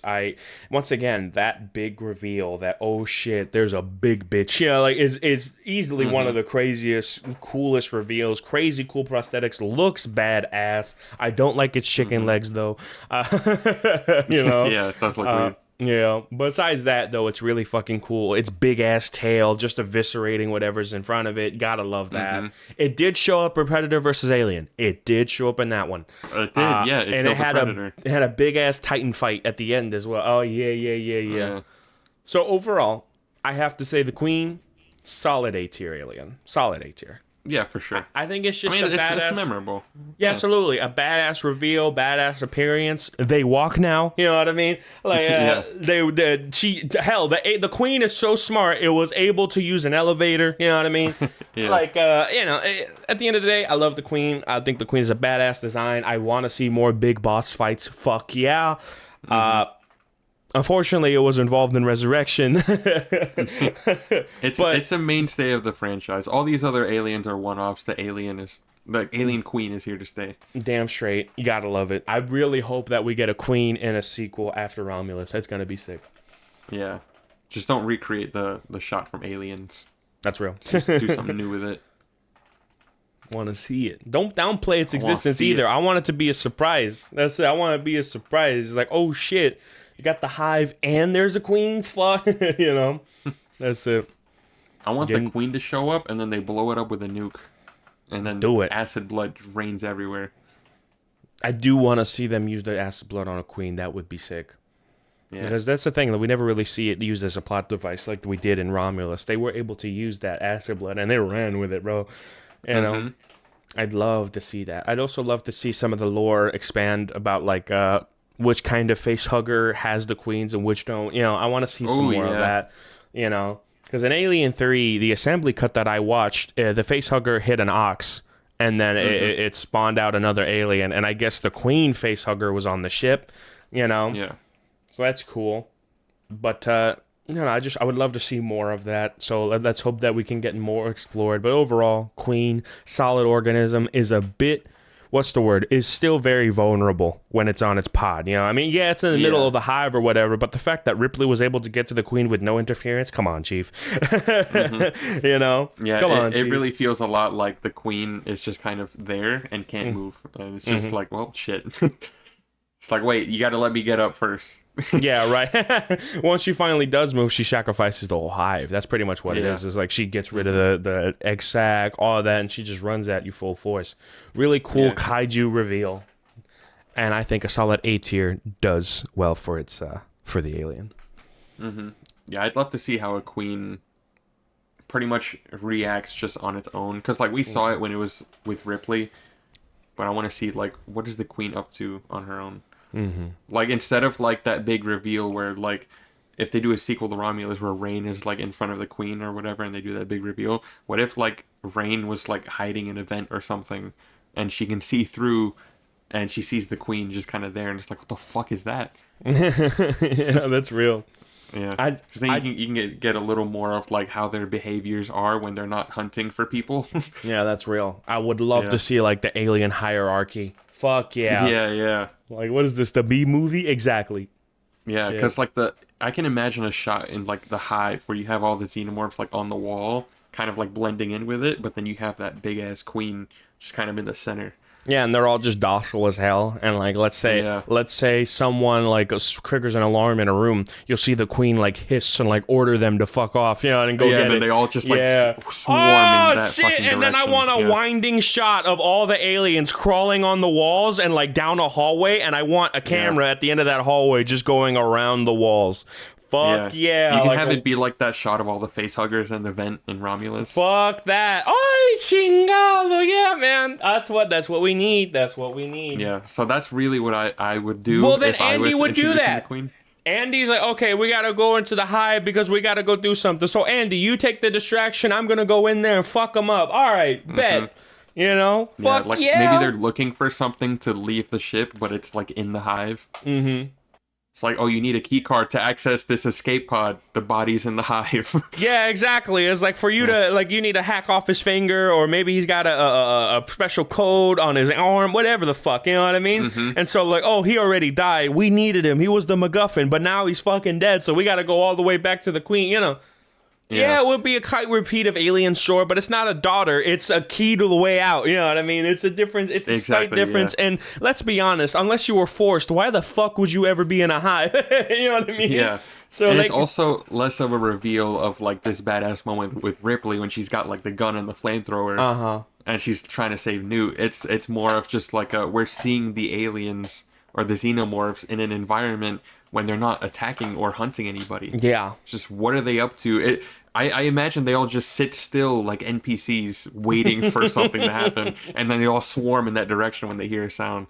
Once again, that big reveal that, oh shit, there's a big bitch, like is easily one of the craziest, coolest reveals. Crazy cool prosthetics, looks badass. I don't like its chicken legs though. Yeah, it does look weird. Yeah, besides that, though, it's really fucking cool. Its big-ass tail just eviscerating whatever's in front of it. Gotta love that. It did show up in Predator versus Alien. It did show up in that one. It did, yeah. And it had a big-ass Titan fight at the end as well. Oh, yeah. So, overall, I have to say the Queen, solid A-tier Alien. Solid A-tier. Yeah, for sure. I think it's just badass. It's memorable. Yeah, absolutely. A badass reveal, badass appearance. They walk now. You know what I mean? Like, the Queen is so smart. It was able to use an elevator. You know what I mean? Yeah. Like, at the end of the day, I love the Queen. I think the Queen is a badass design. I want to see more big boss fights. Fuck yeah. Unfortunately, it was involved in Resurrection. It's a mainstay of the franchise. All these other aliens are one-offs. The Alien Queen is here to stay. Damn straight. You gotta love it. I really hope that we get a Queen in a sequel after Romulus. That's gonna be sick. Yeah. Just don't recreate the shot from Aliens. That's real. Just do something new with it. Want to see it. Don't downplay its existence either. I want it to be a surprise. That's it. I want it to be a surprise. Like, oh shit. You got the hive and there's a queen. Fuck, That's it. I want the queen to show up and then they blow it up with a nuke. And then acid blood rains everywhere. I do want to see them use the acid blood on a queen. That would be sick. Yeah. Because that's the thing that we never really see it used as a plot device like we did in Romulus. They were able to use that acid blood and they ran with it, bro. You know? I'd love to see that. I'd also love to see some of the lore expand about like which kind of Facehugger has the queens and which don't. I want to see some more of that. Because in Alien 3, the assembly cut that I watched, the Facehugger hit an ox, and then it spawned out another alien. And I guess the queen Facehugger was on the ship. Yeah. So that's cool. But I would love to see more of that. So let's hope that we can get more explored. But overall, Queen, solid organism, is a bit. What's the word? Is still very vulnerable when it's on its pod. It's in the middle of the hive or whatever, but the fact that Ripley was able to get to the Queen with no interference, come on, Chief. Yeah, come on, Chief. It really feels a lot like the Queen is just kind of there and can't move. And it's just like, well, shit. It's like, wait, you got to let me get up first. Yeah, right. Once she finally does move, she sacrifices the whole hive. That's pretty much what it is. It's like she gets rid of the egg sac, all of that, and she just runs at you full force. Really cool kaiju reveal. And I think a solid A tier does well for its for the alien. Yeah, I'd love to see how a queen pretty much reacts just on its own. Because like we saw it when it was with Ripley. But I want to see like what is the queen up to on her own. Like instead of like that big reveal where like if they do a sequel to Romulus where Rain is like in front of the queen or whatever and they do that big reveal, what if like Rain was like hiding an event or something and she can see through and she sees the queen just kind of there and it's like, what the fuck is that? Yeah, that's real. Yeah, because then you can get a little more of like how their behaviors are when they're not hunting for people. Yeah, that's real. I would love to see like the alien hierarchy. Fuck yeah. Yeah. Like, what is this, the B movie? Exactly. Yeah, because like I can imagine a shot in like the hive where you have all the xenomorphs like on the wall, kind of like blending in with it, but then you have that big ass queen just kind of in the center. Yeah, and they're all just docile as hell. And like, let's say someone like triggers an alarm in a room, you'll see the queen like hiss and like order them to fuck off, and go get it. They all just like swarm in that shit! fucking And then I want a winding shot of all the aliens crawling on the walls and like down a hallway, and I want a camera at the end of that hallway just going around the walls. Fuck yeah. You can have it be like that shot of all the facehuggers in the vent in Romulus. Fuck that. Ay, chingado. Yeah, man. That's what we need. That's what we need. Yeah, so that's really what I would do. Well, then if Andy I was would do that. The Queen. Andy's like, okay, we got to go into the hive because we got to go do something. So, Andy, you take the distraction. I'm going to go in there and fuck them up. All right, bet. You know? Yeah, Fuck like yeah. maybe they're looking for something to leave the ship, but it's like in the hive. Mm-hmm. It's like, oh, you need a key card to access this escape pod. The body's in the hive. Yeah, exactly. It's like for you to, like, you need to hack off his finger, or maybe he's got a special code on his arm, whatever the fuck, you know what I mean? And so, like, oh, he already died. We needed him. He was the MacGuffin, but now he's fucking dead, so we got to go all the way back to the queen, you know? Yeah, it would be a kite repeat of Alien, sure, but it's not a daughter. It's a key to the way out. You know what I mean? It's a difference. It's a slight difference. Yeah. And let's be honest, unless you were forced, why the fuck would you ever be in a hive? You know what I mean? Yeah. So and like, it's also less of a reveal of like this badass moment with Ripley when she's got like the gun and the flamethrower, and she's trying to save Newt. It's more of just like we're seeing the aliens or the xenomorphs in an environment when they're not attacking or hunting anybody. Yeah. It's just what are they up to? I imagine they all just sit still like NPCs waiting for something to happen, and then they all swarm in that direction when they hear a sound.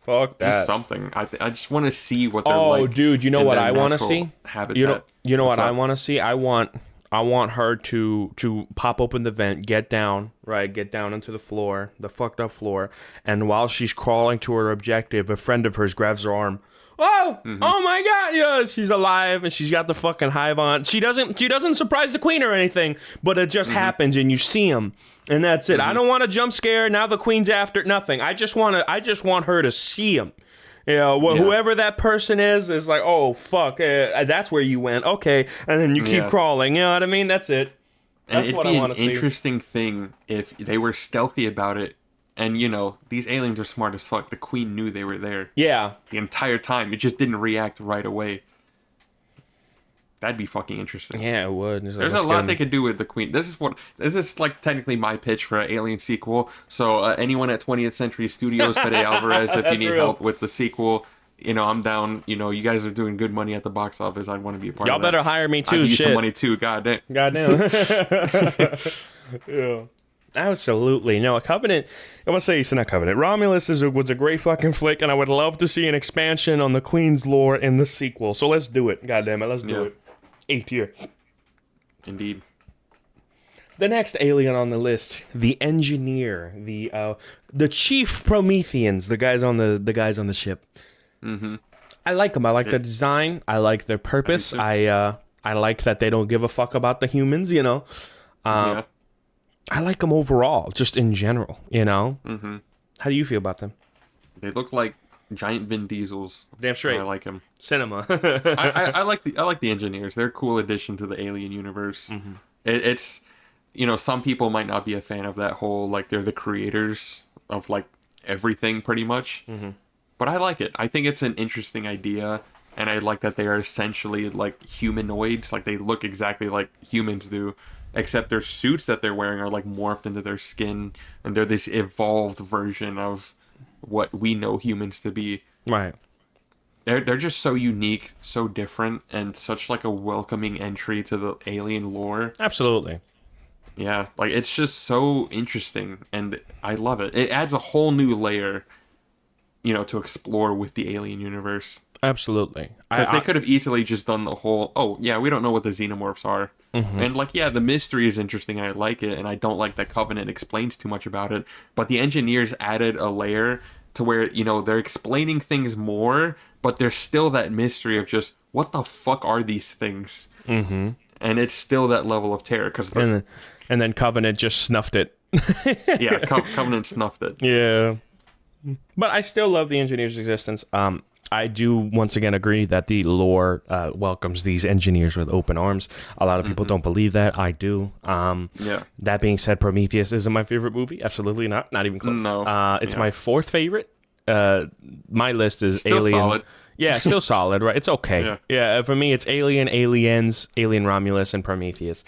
Fuck that. Just something. I just want to see what they're like. Oh, dude, you know what I want to see? Habitat. You know what I want to see? I want her to pop open the vent, get down into the floor, the fucked up floor, and while she's crawling to her objective, a friend of hers grabs her arm. Oh, oh my God! Yeah, she's alive and she's got the fucking hive on. She doesn't surprise the queen or anything, but it just happens and you see him, and that's it. I don't want a jump scare. Now the queen's after nothing. I just want her to see him. You know, whoever that person is like, oh fuck, that's where you went. Okay, and then you keep crawling. You know what I mean? That's it. That's what I want to see. It'd be an interesting thing if they were stealthy about it. And, you know, these aliens are smart as fuck. The queen knew they were there. Yeah. The entire time. It just didn't react right away. That'd be fucking interesting. Yeah, it would. There's a lot they could do with the queen. This is like technically my pitch for an Alien sequel. So anyone at 20th Century Studios, Fede Alvarez, if you need help with the sequel, you know, I'm down. You know, you guys are doing good money at the box office. I want to be a part of that. Y'all better hire me too. I'd use some money too. Goddamn. Yeah. Absolutely. No, a Covenant, I want to say it's not Covenant. Romulus was a great fucking flick, and I would love to see an expansion on the Queen's lore in the sequel. So let's do it. Goddamn it, let's do it. 8th year. Indeed. The next alien on the list, the engineer, the chief Prometheans, the guys on the ship. Mm-hmm. I like them. I like their design. I like their purpose. I like that they don't give a fuck about the humans, you know. I like them overall, just in general, you know? Mm-hmm. How do you feel about them? They look like giant Vin Diesels. Damn straight. I like them. Cinema. I like the engineers. They're a cool addition to the Alien universe. Mm-hmm. It's, you know, some people might not be a fan of that whole, like, they're the creators of, like, everything, pretty much. Mm-hmm. But I like it. I think it's an interesting idea, and I like that they are essentially, like, humanoids. Like, they look exactly like humans do. Except their suits that they're wearing are like morphed into their skin, and they're this evolved version of what we know humans to be. Right. They're just so unique, so different, and such like a welcoming entry to the alien lore. Absolutely. Yeah, like it's just so interesting, and I love it. It adds a whole new layer, you know, to explore with the alien universe. Absolutely. Because they could have easily just done the whole, oh, yeah, we don't know what the xenomorphs are. Mm-hmm. And, like, yeah, the mystery is interesting, and I like it, and I don't like that Covenant explains too much about it. But the engineers added a layer to where, you know, they're explaining things more, but there's still that mystery of just, what the fuck are these things? Mm-hmm. And it's still that level of terror. And then Covenant just snuffed it. Yeah, Covenant snuffed it. Yeah. But I still love the engineers' existence. I do once again agree that the lore welcomes these engineers with open arms. A lot of people don't believe that. I do. That being said, Prometheus isn't my favorite movie. Absolutely not. Not even close. No. It's my 4th favorite. My list is still Alien. Solid. Yeah, still solid, right? It's okay. Yeah, for me, it's Alien, Aliens, Alien Romulus, and Prometheus.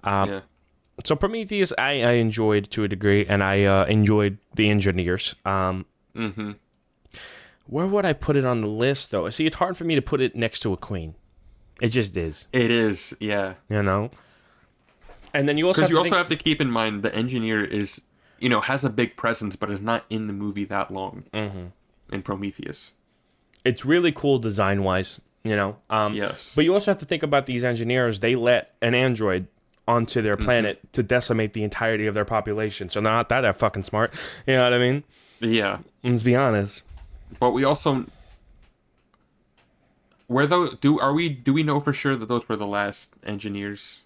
So Prometheus, I enjoyed to a degree, and I enjoyed the engineers. Where would I put it on the list, though? See, it's hard for me to put it next to a queen. It just is. It is, yeah. You know? And then you also have to keep in mind the engineer is, you know, has a big presence, but is not in the movie that long in Prometheus. It's really cool design-wise, you know? Yes. But you also have to think about these engineers. They let an android onto their planet to decimate the entirety of their population. So they're not that fucking smart. You know what I mean? Yeah. Let's be honest. But we also do we know for sure that those were the last engineers?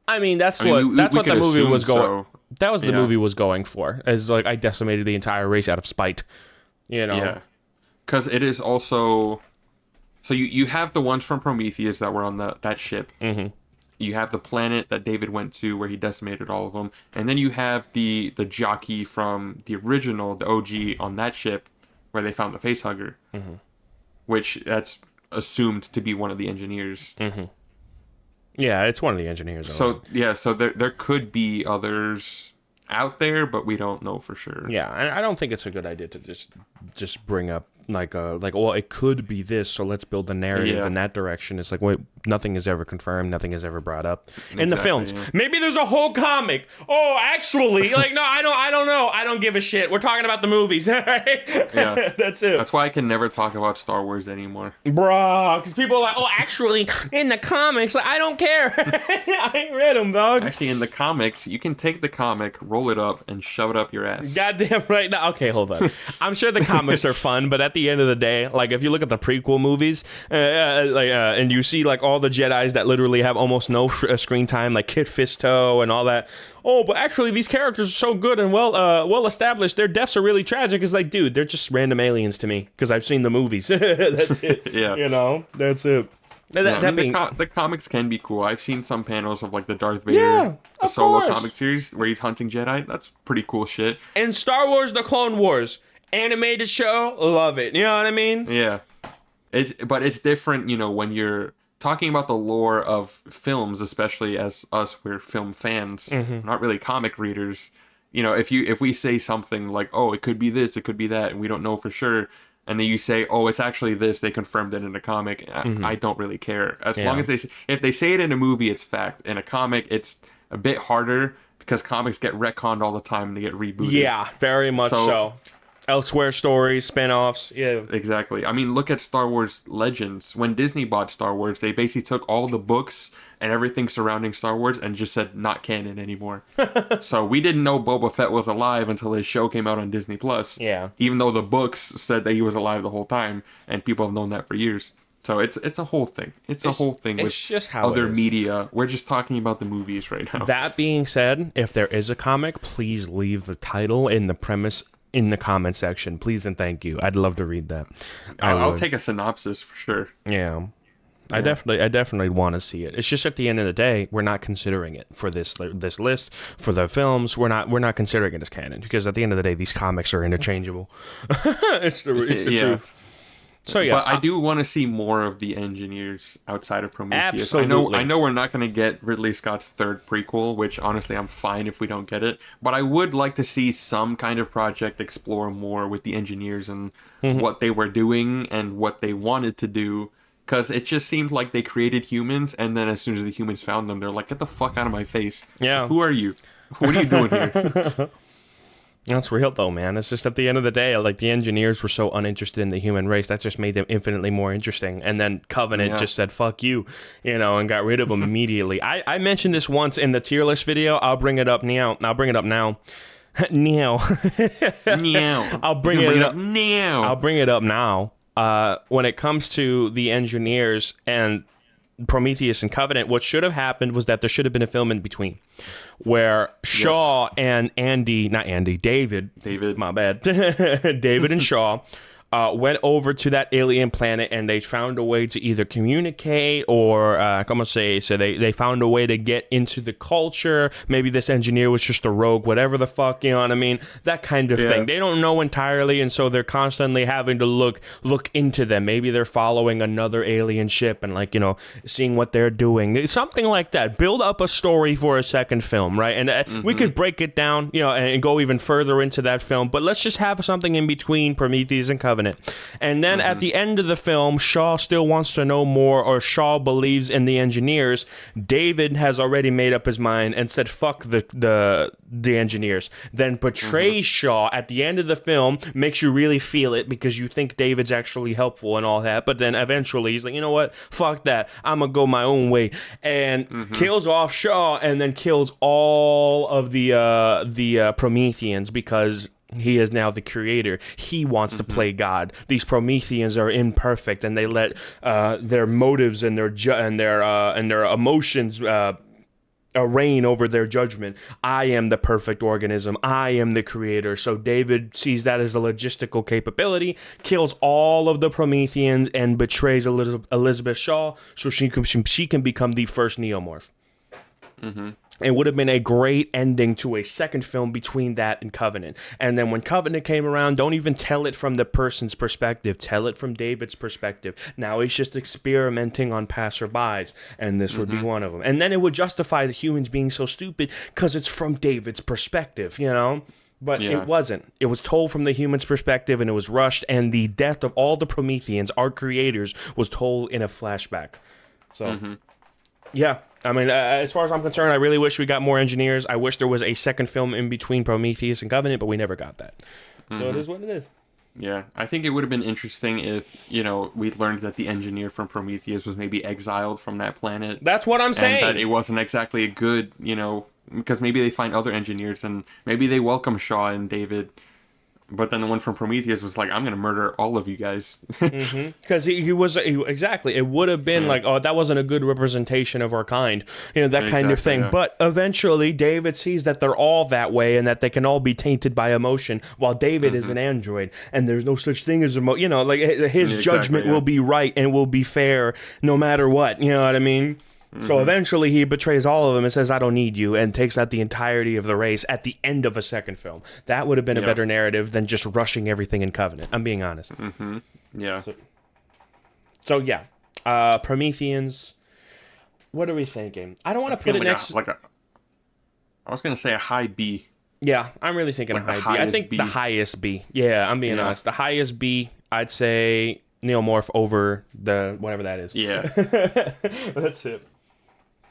I mean, that's what the movie was going. So. That was the movie was going for. As like I decimated the entire race out of spite. You know. Yeah. Because it is also. So you have the ones from Prometheus that were on that ship. Mm-hmm. You have the planet that David went to where he decimated all of them, and then you have the jockey from the original, the OG, on that ship where they found the Facehugger, which that's assumed to be one of the engineers. Mm-hmm. Yeah, it's one of the engineers. So there could be others out there, but we don't know for sure. Yeah, and I don't think it's a good idea to just bring up well, it could be this, so let's build the narrative in that direction. It's like, wait, nothing is ever confirmed, nothing is ever brought up in the films. Yeah. Maybe there's a whole comic. Oh, actually, like, no, I don't know. I don't give a shit. We're talking about the movies. Yeah, that's it. That's why I can never talk about Star Wars anymore, bro. Because people are like, oh, actually, in the comics, like, I don't care. I ain't read them, dog. Actually, in the comics, you can take the comic, roll it up, and shove it up your ass. Goddamn right. Now, okay, hold on. I'm sure the comics are fun, but at the end of the day, like if you look at the prequel movies, and you see like all the Jedis that literally have almost no screen time, like Kit Fisto and all that. Oh, but actually these characters are so good and well established. Their deaths are really tragic. It's like, dude, they're just random aliens to me because I've seen the movies. That's it. Yeah, you know, that's it. The comics can be cool. I've seen some panels of like the Darth Vader solo comic series where he's hunting Jedi. That's pretty cool shit. And Star Wars: The Clone Wars animated show, love it. You know what I mean? Yeah. But it's different, you know, when you're talking about the lore of films, especially as us, we're film fans, not really comic readers. You know, if we say something like, oh, it could be this, it could be that, and we don't know for sure, and then you say, oh, it's actually this, they confirmed it in a comic, I don't really care. As long as if they say it in a movie, it's fact. In a comic, it's a bit harder because comics get retconned all the time and they get rebooted. Yeah, very much so. Elsewhere stories, spin-offs, yeah. Exactly. I mean, look at Star Wars Legends. When Disney bought Star Wars, they basically took all the books and everything surrounding Star Wars and just said, not canon anymore. So we didn't know Boba Fett was alive until his show came out on Disney+. Yeah. Even though the books said that he was alive the whole time, and people have known that for years. So it's a whole thing. It's a whole thing with just how other media. We're just talking about the movies right now. That being said, if there is a comic, please leave the title and the premise in the comment section, please and thank you. I'd love to read that. I'll take a synopsis for sure. Yeah. I definitely want to see it. It's just at the end of the day, we're not considering it for this list for the films. We're not considering it as canon because at the end of the day, these comics are interchangeable. it's the truth. So yeah, but I do want to see more of the engineers outside of Prometheus. Absolutely. I know we're not going to get Ridley Scott's third prequel, which honestly I'm fine if we don't get it. But I would like to see some kind of project explore more with the engineers and what they were doing and what they wanted to do. Because it just seemed like they created humans, and then as soon as the humans found them, they're like, "Get the fuck out of my face! Yeah, who are you? What are you doing here?" That's real though, man. It's just at the end of the day, like the engineers were so uninterested in the human race that just made them infinitely more interesting. And then Covenant just said "fuck you," and got rid of them immediately. I mentioned this once in the tier list video. I'll bring it up now. I'll bring it up now. Now. I'll bring it up now. I'll bring it up now. When it comes to the engineers and Prometheus and Covenant, what should have happened was that there should have been a film in between where Shaw and David, my bad, David and Shaw went over to that alien planet and they found a way to either communicate or, they found a way to get into the culture. Maybe this engineer was just a rogue, whatever the fuck, you know what I mean? That kind of thing. They don't know entirely, and so they're constantly having to look into them. Maybe they're following another alien ship and, seeing what they're doing. Something like that. Build up a story for a second film, right? And we could break it down, and go even further into that film, but let's just have something in between Prometheus and Covenant Covenant. And then at the end of the film, Shaw still wants to know more, or Shaw believes in the engineers. David has already made up his mind and said, fuck the engineers. Then portrays Shaw at the end of the film, makes you really feel it because you think David's actually helpful and all that. But then eventually he's like, you know what? Fuck that. I'm going to go my own way. And kills off Shaw and then kills all of the Prometheans because he is now the creator. He wants to play God. These Prometheans are imperfect, and they let their motives and their emotions reign over their judgment. I am the perfect organism. I am the creator. So David sees that as a logistical capability, kills all of the Prometheans, and betrays Elizabeth Shaw so she can become the first Neomorph. It would have been a great ending to a second film between that and Covenant. And then when Covenant came around, don't even tell it from the person's perspective. Tell it from David's perspective. Now he's just experimenting on passerbys, and this would be one of them. And then it would justify the humans being so stupid because it's from David's perspective, you know? But it wasn't. It was told from the human's perspective, and it was rushed, and the death of all the Prometheans, our creators, was told in a flashback. So, yeah. I mean, as far as I'm concerned, I really wish we got more engineers. I wish there was a second film in between Prometheus and Covenant, but we never got that. So it is what it is. Yeah, I think it would have been interesting if, we learned that the engineer from Prometheus was maybe exiled from that planet. That's what I'm saying. And that it wasn't exactly a good, because maybe they find other engineers and maybe they welcome Shaw and David. But then the one from Prometheus was like, I'm going to murder all of you guys. Because exactly. It would have been like, oh, that wasn't a good representation of our kind. That kind of thing. Yeah. But eventually, David sees that they're all that way and that they can all be tainted by emotion, while David is an android. And there's no such thing as emotion. His judgment will be right and will be fair no matter what. You know what I mean? So eventually he betrays all of them and says, I don't need you, and takes out the entirety of the race at the end of a second film. That would have been a better narrative than just rushing everything in Covenant. I'm being honest. Yeah. So yeah. Prometheans. What are we thinking? I don't want to put it next... I was going to say a high B. Yeah, I'm really thinking a high B. I think the highest B. Yeah, I'm being honest. The highest B, I'd say Neomorph over the whatever that is. Yeah. That's it.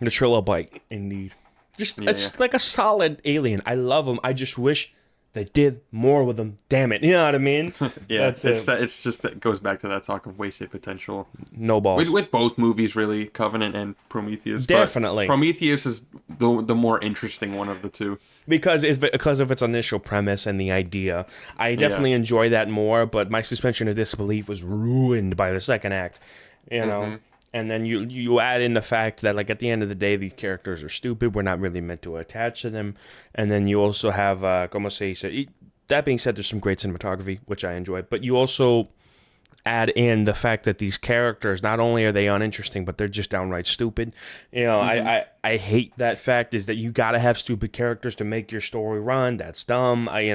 The Trilobite, indeed. It's like a solid alien. I love them. I just wish they did more with them. Damn it. You know what I mean? Yeah, it's just that goes back to that talk of wasted potential. No balls. With both movies, really, Covenant and Prometheus. Definitely. But Prometheus is the more interesting one of the two. Because of its initial premise and the idea. I definitely enjoy that more, but my suspension of disbelief was ruined by the second act. You know? And then you add in the fact that, like, at the end of the day, these characters are stupid. We're not really meant to attach to them. And then you also have, como se dice, that being said, there's some great cinematography, which I enjoy. But you also add in the fact that these characters, not only are they uninteresting, but they're just downright stupid. I hate that fact, is that you got to have stupid characters to make your story run. That's dumb. I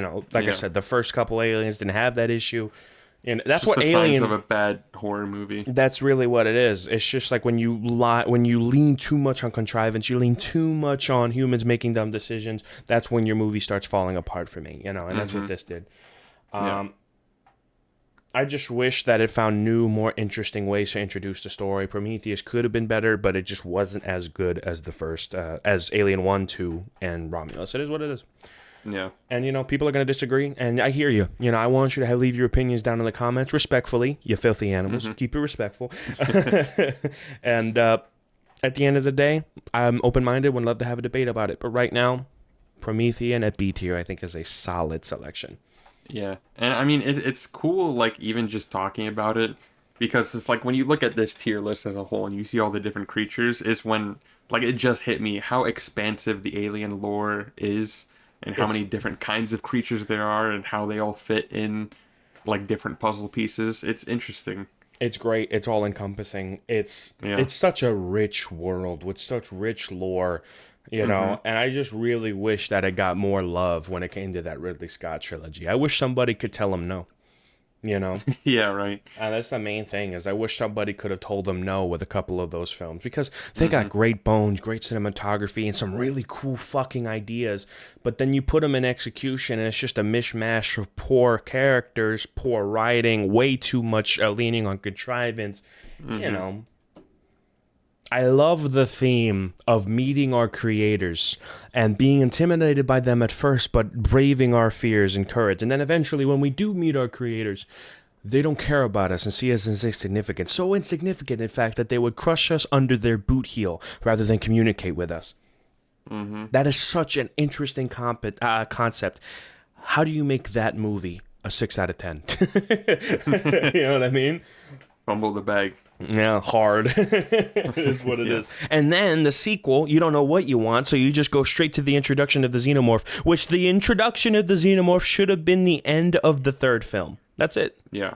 said, the first couple Aliens didn't have that issue. And that's what Alien of a bad horror movie. That's really what it is. It's just like when you lean too much on contrivance, you lean too much on humans making dumb decisions. That's when your movie starts falling apart for me. And that's what this did. I just wish that it found new, more interesting ways to introduce the story. Prometheus could have been better, but it just wasn't as good as the first, as Alien 1, 2, and Romulus. It is what it is. Yeah. And, people are going to disagree, and I hear you. I want you to leave your opinions down in the comments respectfully, you filthy animals. Keep it respectful. And at the end of the day, I'm open-minded, would love to have a debate about it. But right now, Promethean at B tier, I think, is a solid selection. Yeah. And, I mean, it's cool, like, even just talking about it, because it's like when you look at this tier list as a whole and you see all the different creatures, is when, like, it just hit me how expansive the alien lore is. And how many different kinds of creatures there are and how they all fit in, like, different puzzle pieces. It's interesting. It's great. It's all encompassing. It's such a rich world with such rich lore, know. And I just really wish that it got more love when it came to that Ridley Scott trilogy. I wish somebody could tell him no. You know? Yeah, right. And that's the main thing, is I wish somebody could have told them no with a couple of those films, because they got great bones, great cinematography, and some really cool fucking ideas, but then you put them in execution and it's just a mishmash of poor characters, poor writing, way too much leaning on contrivance, you know. I love the theme of meeting our creators and being intimidated by them at first, but braving our fears and courage. And then eventually, when we do meet our creators, they don't care about us and see us as insignificant. So insignificant, in fact, that they would crush us under their boot heel rather than communicate with us. That is such an interesting concept. How do you make that movie a 6 out of 10? You know what I mean? Fumble the bag. Yeah, hard. Is what it is. And then the sequel, you don't know what you want, so you just go straight to the introduction of the Xenomorph, which the introduction of the Xenomorph should have been the end of the third film. That's it. Yeah.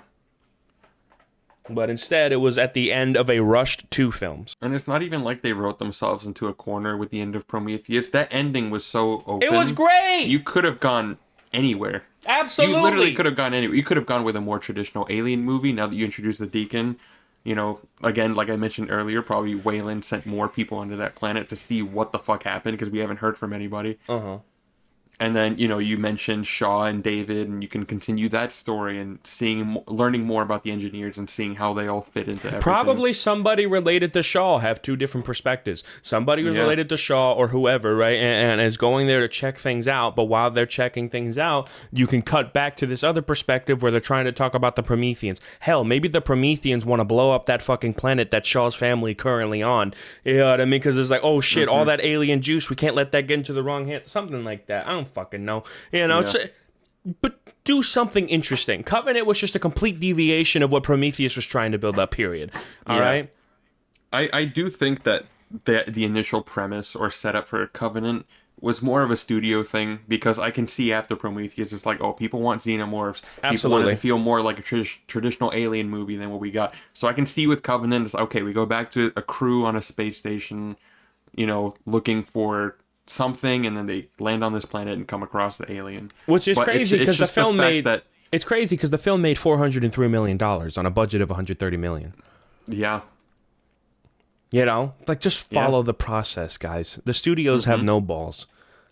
But instead, it was at the end of a rushed 2 films. And it's not even like they wrote themselves into a corner with the end of Prometheus. That ending was so open. It was great! You could have gone anywhere. Absolutely! You literally could have gone anywhere. You could have gone with a more traditional alien movie now that you introduced the Deacon. You know, again, like I mentioned earlier, probably Wayland sent more people onto that planet to see what the fuck happened, because we haven't heard from anybody. And then, you know, you mentioned Shaw and David, and you can continue that story and learning more about the engineers and seeing how they all fit into everything. Probably somebody related to Shaw have 2 different perspectives. Somebody was related to Shaw or whoever, right? And is going there to check things out. But while they're checking things out, you can cut back to this other perspective where they're trying to talk about the Prometheans. Hell, maybe the Prometheans want to blow up that fucking planet that Shaw's family currently on. You know what I mean? Because it's like, oh shit, all that alien juice, we can't let that get into the wrong hands. Something like that. I don't fucking know. You know, but do something interesting. Covenant was just a complete deviation of what Prometheus was trying to build up, period. All right. I do think that the initial premise or setup for Covenant was more of a studio thing, because I can see after Prometheus, it's like, oh, people want xenomorphs. People want it to feel more like a traditional alien movie than what we got. So I can see with Covenant, it's like, okay, we go back to a crew on a space station, you know, looking for something, and then they land on this planet and come across the alien. Which is crazy, because the film made... It's crazy because the film made $403 million on a budget of $130 million. Yeah. You know? Like, just follow the process, guys. The studios have no balls.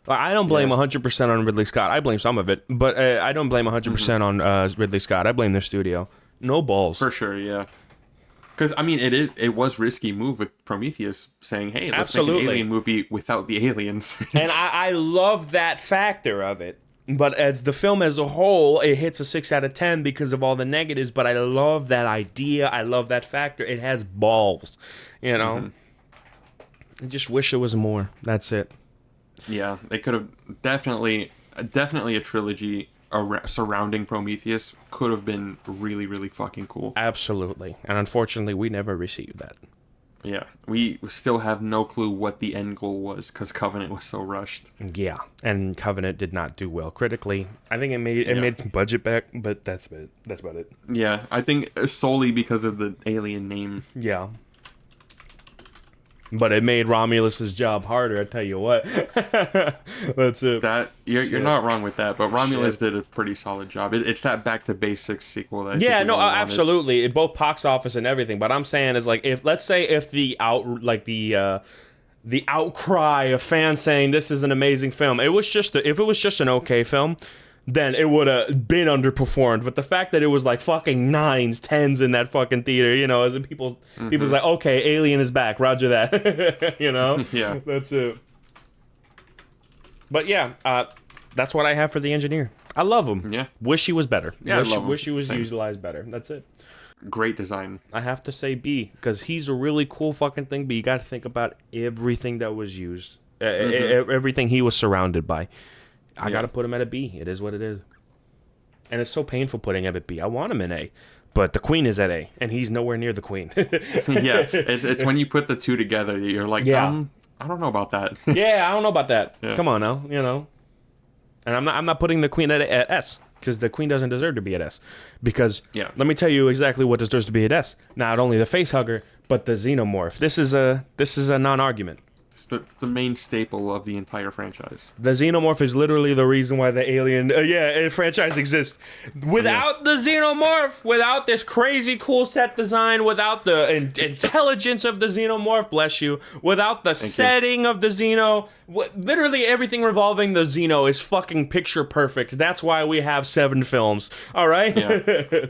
I don't blame 100% on Ridley Scott. I blame some of it, but I don't blame 100% on Ridley Scott. I blame their studio. No balls. For sure, yeah. Because, I mean, it was risky move with Prometheus saying, hey, let's make an alien movie without the aliens. And I love that factor of it. But as the film as a whole, it hits a 6 out of 10 because of all the negatives. But I love that idea. I love that factor. It has balls, you know? I just wish there was more. That's it. Yeah, they could have definitely a trilogy surrounding Prometheus could have been really, really fucking cool. Absolutely. And unfortunately, we never received that. Yeah, we still have no clue what the end goal was because Covenant was so rushed. Yeah, and Covenant did not do well critically. I think it made some budget back, but that's about it. That's about it. Yeah, I think solely because of the alien name. Yeah. But it made Romulus's job harder, I tell you what. That's it. You're not wrong with that, but Romulus did a pretty solid job. It's that Back to Basics sequel that absolutely. It both box office and everything. But I'm saying is like, if the outcry of fans saying this is an amazing film, if it was just an okay film, then it would have been underperformed. But the fact that it was like fucking 9s, 10s in that fucking theater, you know, as people's like, okay, Alien is back, roger that. You know? Yeah. That's it. But yeah, that's what I have for the engineer. I love him. Yeah. Wish he was better. Yeah, I love him. Wish he was Same. utilized better. That's it. Great design. I have to say B, because he's a really cool fucking thing, but you got to think about everything that was used. Everything he was surrounded by. I got to put him at a B. It is what it is. And it's so painful putting him at B. I want him in A. But the Queen is at A. And he's nowhere near the Queen. Yeah. It's when you put the two together, you're like, I don't know about that. Yeah, I don't know about that. Yeah. Come on now, you know. And I'm not putting the Queen at S. Because the Queen doesn't deserve to be at S. Because let me tell you exactly what deserves to be at S. Not only the Facehugger, but the Xenomorph. This is a non-argument. It's the main staple of the entire franchise. The Xenomorph is literally the reason why the Alien franchise exists. Without the Xenomorph, without this crazy cool set design, without the intelligence of the Xenomorph, bless you, without the setting of the Xeno, literally everything revolving the Xeno is fucking picture perfect. That's why we have 7 films. All right? Yeah.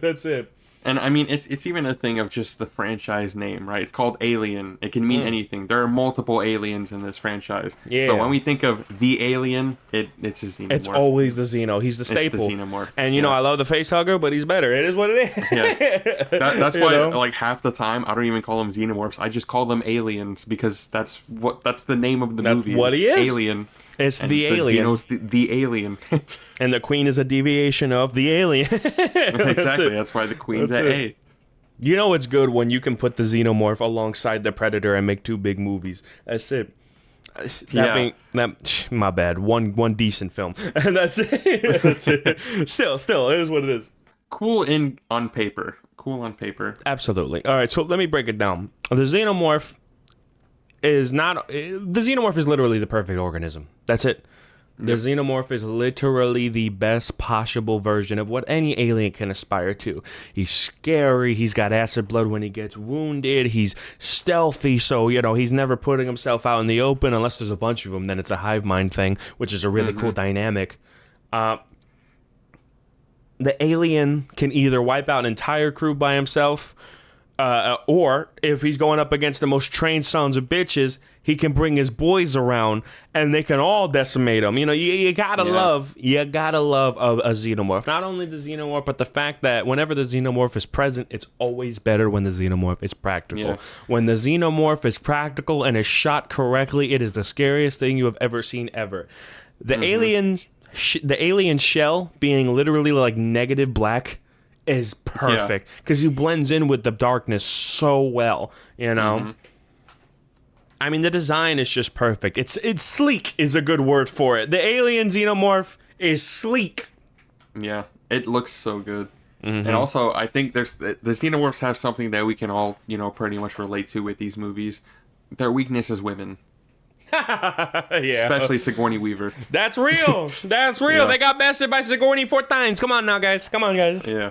That's it. And I mean, it's even a thing of just the franchise name, right? It's called Alien. It can mean anything. There are multiple aliens in this franchise. Yeah. But when we think of the Alien, it's a Xenomorph. It's always the Xeno. He's the staple. It's the Xenomorph. And you know, I love the Facehugger, but he's better. It is what it is. Yeah. That's why, like, half the time, I don't even call them Xenomorphs. I just call them aliens because that's the name of the movie. What he is. Alien. It's And the Alien. Xeno's the alien. And the Queen is a deviation of the Alien. Exactly. That's why the Queen's at A. You know it's good when you can put the Xenomorph alongside the Predator and make 2 big movies. That's it. My bad. One decent film. And that's it. That's it. Still, it is what it is. Cool on paper. Absolutely. All right, so let me break it down. The Xenomorph is literally the perfect organism. That's it. The Xenomorph is literally the best possible version of what any alien can aspire to. He's scary. He's got acid blood when he gets wounded. He's stealthy, so, he's never putting himself out in the open unless there's a bunch of them. Then it's a hive mind thing, which is a really cool dynamic. The alien can either wipe out an entire crew by himself, or if he's going up against the most trained sons of bitches, he can bring his boys around and they can all decimate him. You gotta love a Xenomorph. Not only the Xenomorph, but the fact that whenever the Xenomorph is present, it's always better when the Xenomorph is practical. Yeah. When the Xenomorph is practical and is shot correctly, it is the scariest thing you have ever seen ever. The alien shell being literally like negative black is perfect because he blends in with the darkness so well, I mean, the design is just perfect. It's sleek is a good word for it. The alien Xenomorph is sleek. Yeah, it looks so good. And also, I think the Xenomorphs have something that we can all, pretty much relate to with these movies. Their weakness is women. Yeah. Especially Sigourney Weaver. That's real. That's real. Yeah. They got bested by Sigourney 4 times. Come on now, guys. Come on, guys. Yeah.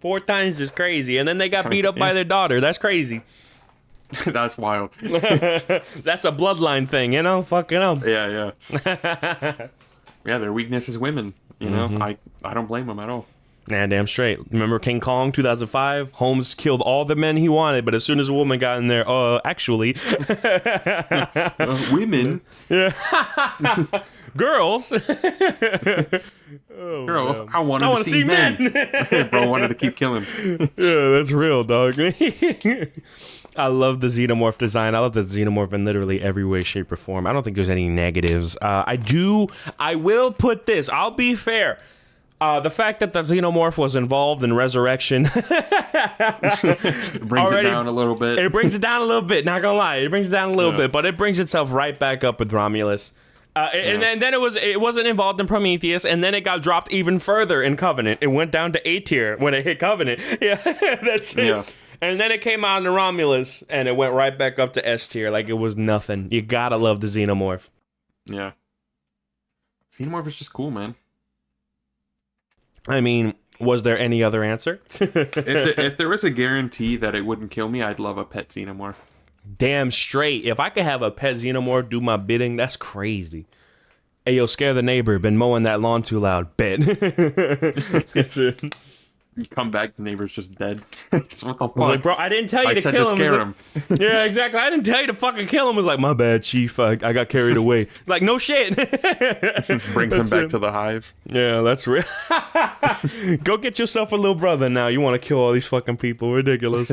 4 times is crazy. And then they got beat up by their daughter. That's crazy. That's wild. That's a bloodline thing, Fucking hell. Yeah. Yeah, their weakness is women. I don't blame them at all. Nah, damn straight. Remember King Kong 2005? Holmes killed all the men he wanted, but as soon as a woman got in there, actually. Women? Yeah. Girls. Girls, man. I want to see men. Bro wanted to keep killing. Yeah, that's real, dog. I love the Xenomorph design. I love the Xenomorph in literally every way, shape, or form. I don't think there's any negatives. I will put this. I'll be fair. The fact that the Xenomorph was involved in Resurrection brings it down a little bit. It brings it down a little bit. Not gonna lie, it brings it down a little bit, but it brings itself right back up with Romulus. And then it wasn't involved in Prometheus, and then it got dropped even further in Covenant. It went down to A tier when it hit Covenant. Yeah, that's it. Yeah. And then it came out in Romulus, and it went right back up to S tier like it was nothing. You gotta love the Xenomorph. Yeah. Xenomorph is just cool, man. I mean, was there any other answer? if there was a guarantee that it wouldn't kill me, I'd love a pet Xenomorph. Damn straight. If I could have a pet Xenomorph do my bidding, that's crazy. Hey, yo, scare the neighbor. Been mowing that lawn too loud. Bet. You come back, the neighbor's just dead. What the fuck? I was like, bro, I didn't tell you to kill him. Scare him. Yeah, exactly. I didn't tell you to fucking kill him. I was like, my bad, chief. I got carried away. Like, no shit. Brings him back to the hive. Yeah, that's real. Go get yourself a little brother now. You want to kill all these fucking people. Ridiculous.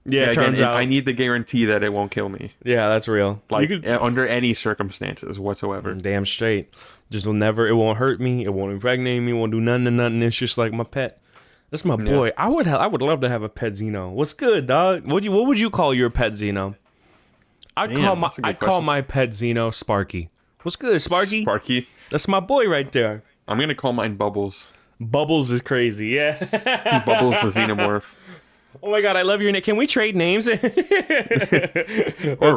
Yeah, it turns out. I need the guarantee that it won't kill me. Yeah, that's real. Like, under any circumstances whatsoever. Damn straight. Just will never, it won't hurt me. It won't impregnate me. It won't do nothing. It's just like my pet. That's my boy. Yeah. I would love to have a pet Xeno. What's good, dog? What would you call your pet Xeno? I'd call my pet Xeno Sparky. What's good, Sparky? Sparky. That's my boy right there. I'm gonna call mine Bubbles. Bubbles is crazy, yeah. Bubbles the Xenomorph. Oh my god, I love your name. Can we trade names? Or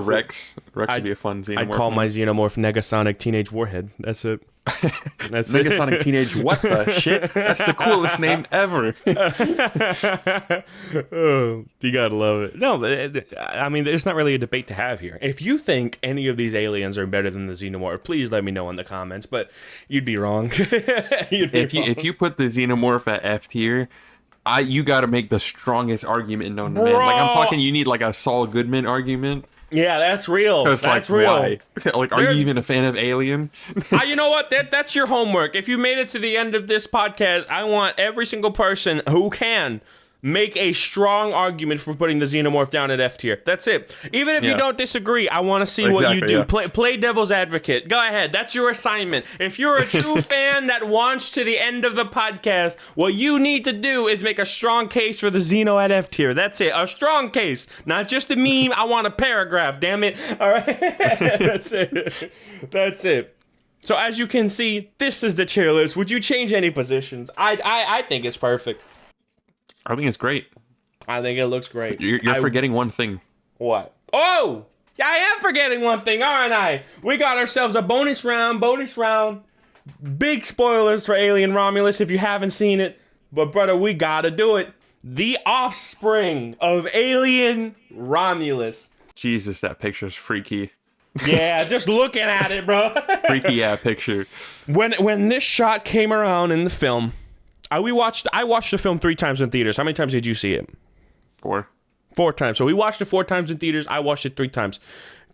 Rex. Rex would be a fun Xenomorph. I'd call my Xenomorph Negasonic Teenage Warhead. That's it. That's Negasonic Teenage what the shit? That's the coolest name ever. Oh, you gotta love it. No, but I mean, it's not really a debate to have here. If you think any of these aliens are better than the Xenomorph, please let me know in the comments, but you'd be wrong. If you put the Xenomorph at F tier, you got to make the strongest argument known to man. Like, I'm talking, you need like a Saul Goodman argument. Yeah, that's real. That's like, real. Why? Like, are you even a fan of Alien? You know what? That's your homework. If you made it to the end of this podcast, I want every single person who can make a strong argument for putting the Xenomorph down at F tier. That's it. Even if you don't disagree, I want to see what you do. Yeah. Play devil's advocate. Go ahead. That's your assignment. If you're a true fan that wants to the end of the podcast, what you need to do is make a strong case for the Xeno at F tier. That's it. A strong case. Not just a meme. I want a paragraph, damn it. All right? That's it. That's it. So as you can see, this is the tier list. Would you change any positions? I think it's perfect. I think it's great. I think it looks great. You're forgetting one thing. What? Oh! Yeah, I am forgetting one thing, aren't I? We got ourselves a bonus round. Big spoilers for Alien Romulus if you haven't seen it. But, brother, we gotta do it. The offspring of Alien Romulus. Jesus, that picture's freaky. Yeah, just looking at it, bro. Freaky picture. When this shot came around in the film... I watched the film 3 times in theaters. How many times did you see it? 4. 4 times. So we watched it 4 times in theaters. I watched it 3 times.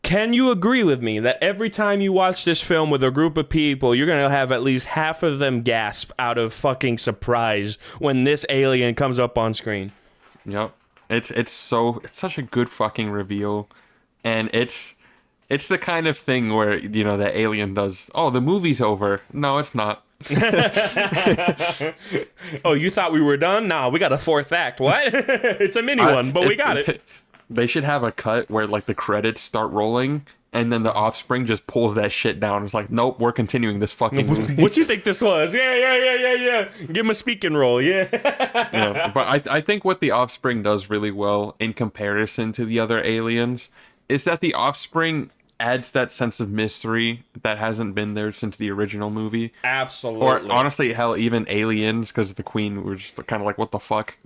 Can you agree with me that every time you watch this film with a group of people, you're going to have at least half of them gasp out of fucking surprise when this alien comes up on screen? Yep. It's such a good fucking reveal. And it's the kind of thing where, you know, the alien does, oh, the movie's over. No, it's not. Oh, you thought we were done? Nah, we got a 4th act. What? It's a mini one, but we got it. They should have a cut where like the credits start rolling and then the offspring just pulls that shit down. It's like, nope, we're continuing this fucking movie. What you think this was? Yeah. Give him a speaking role, yeah. Yeah, but I think what the offspring does really well in comparison to the other aliens is that the offspring adds that sense of mystery that hasn't been there since the original movie. Absolutely. Or honestly, hell, even Aliens, because the Queen were just kind of like, what the fuck?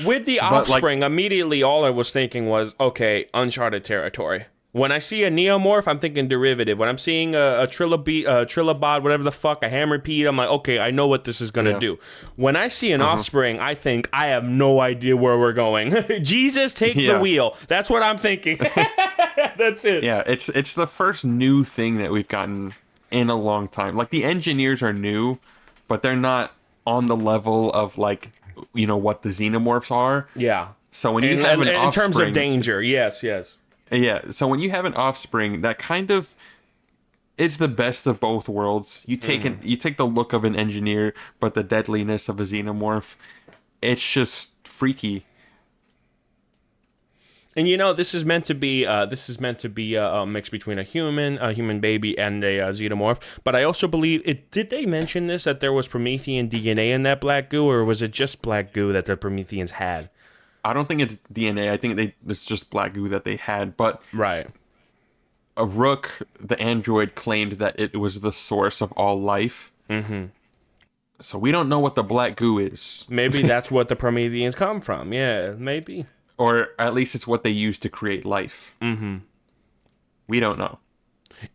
With the offspring, immediately all I was thinking was, okay, uncharted territory. When I see a Neomorph, I'm thinking derivative. When I'm seeing a Trilobite, whatever the fuck, a Hammerpede, I'm like, okay, I know what this is going to do. When I see an offspring, I think, I have no idea where we're going. Jesus, take the wheel. That's what I'm thinking. That's it. Yeah, it's the first new thing that we've gotten in a long time. Like, the engineers are new, but they're not on the level of, like, you know, what the Xenomorphs are. Yeah. So when you have an offspring... In terms of danger, yes. Yeah, so when you have an offspring, that kind of is the best of both worlds. You take you take the look of an engineer, but the deadliness of a xenomorph. It's just freaky. And you know, this is meant to be a mix between a human baby, and a xenomorph. But I also believe it. Did they mention this, that there was Promethean DNA in that black goo, or was it just black goo that the Prometheans had? I don't think it's DNA. I think it's just black goo that they had. But right, a Rook, the android, claimed that it was the source of all life. Mm-hmm. So we don't know what the black goo is. Maybe that's what the Prometheans come from. Yeah, maybe. Or at least it's what they use to create life. Mm-hmm. We don't know.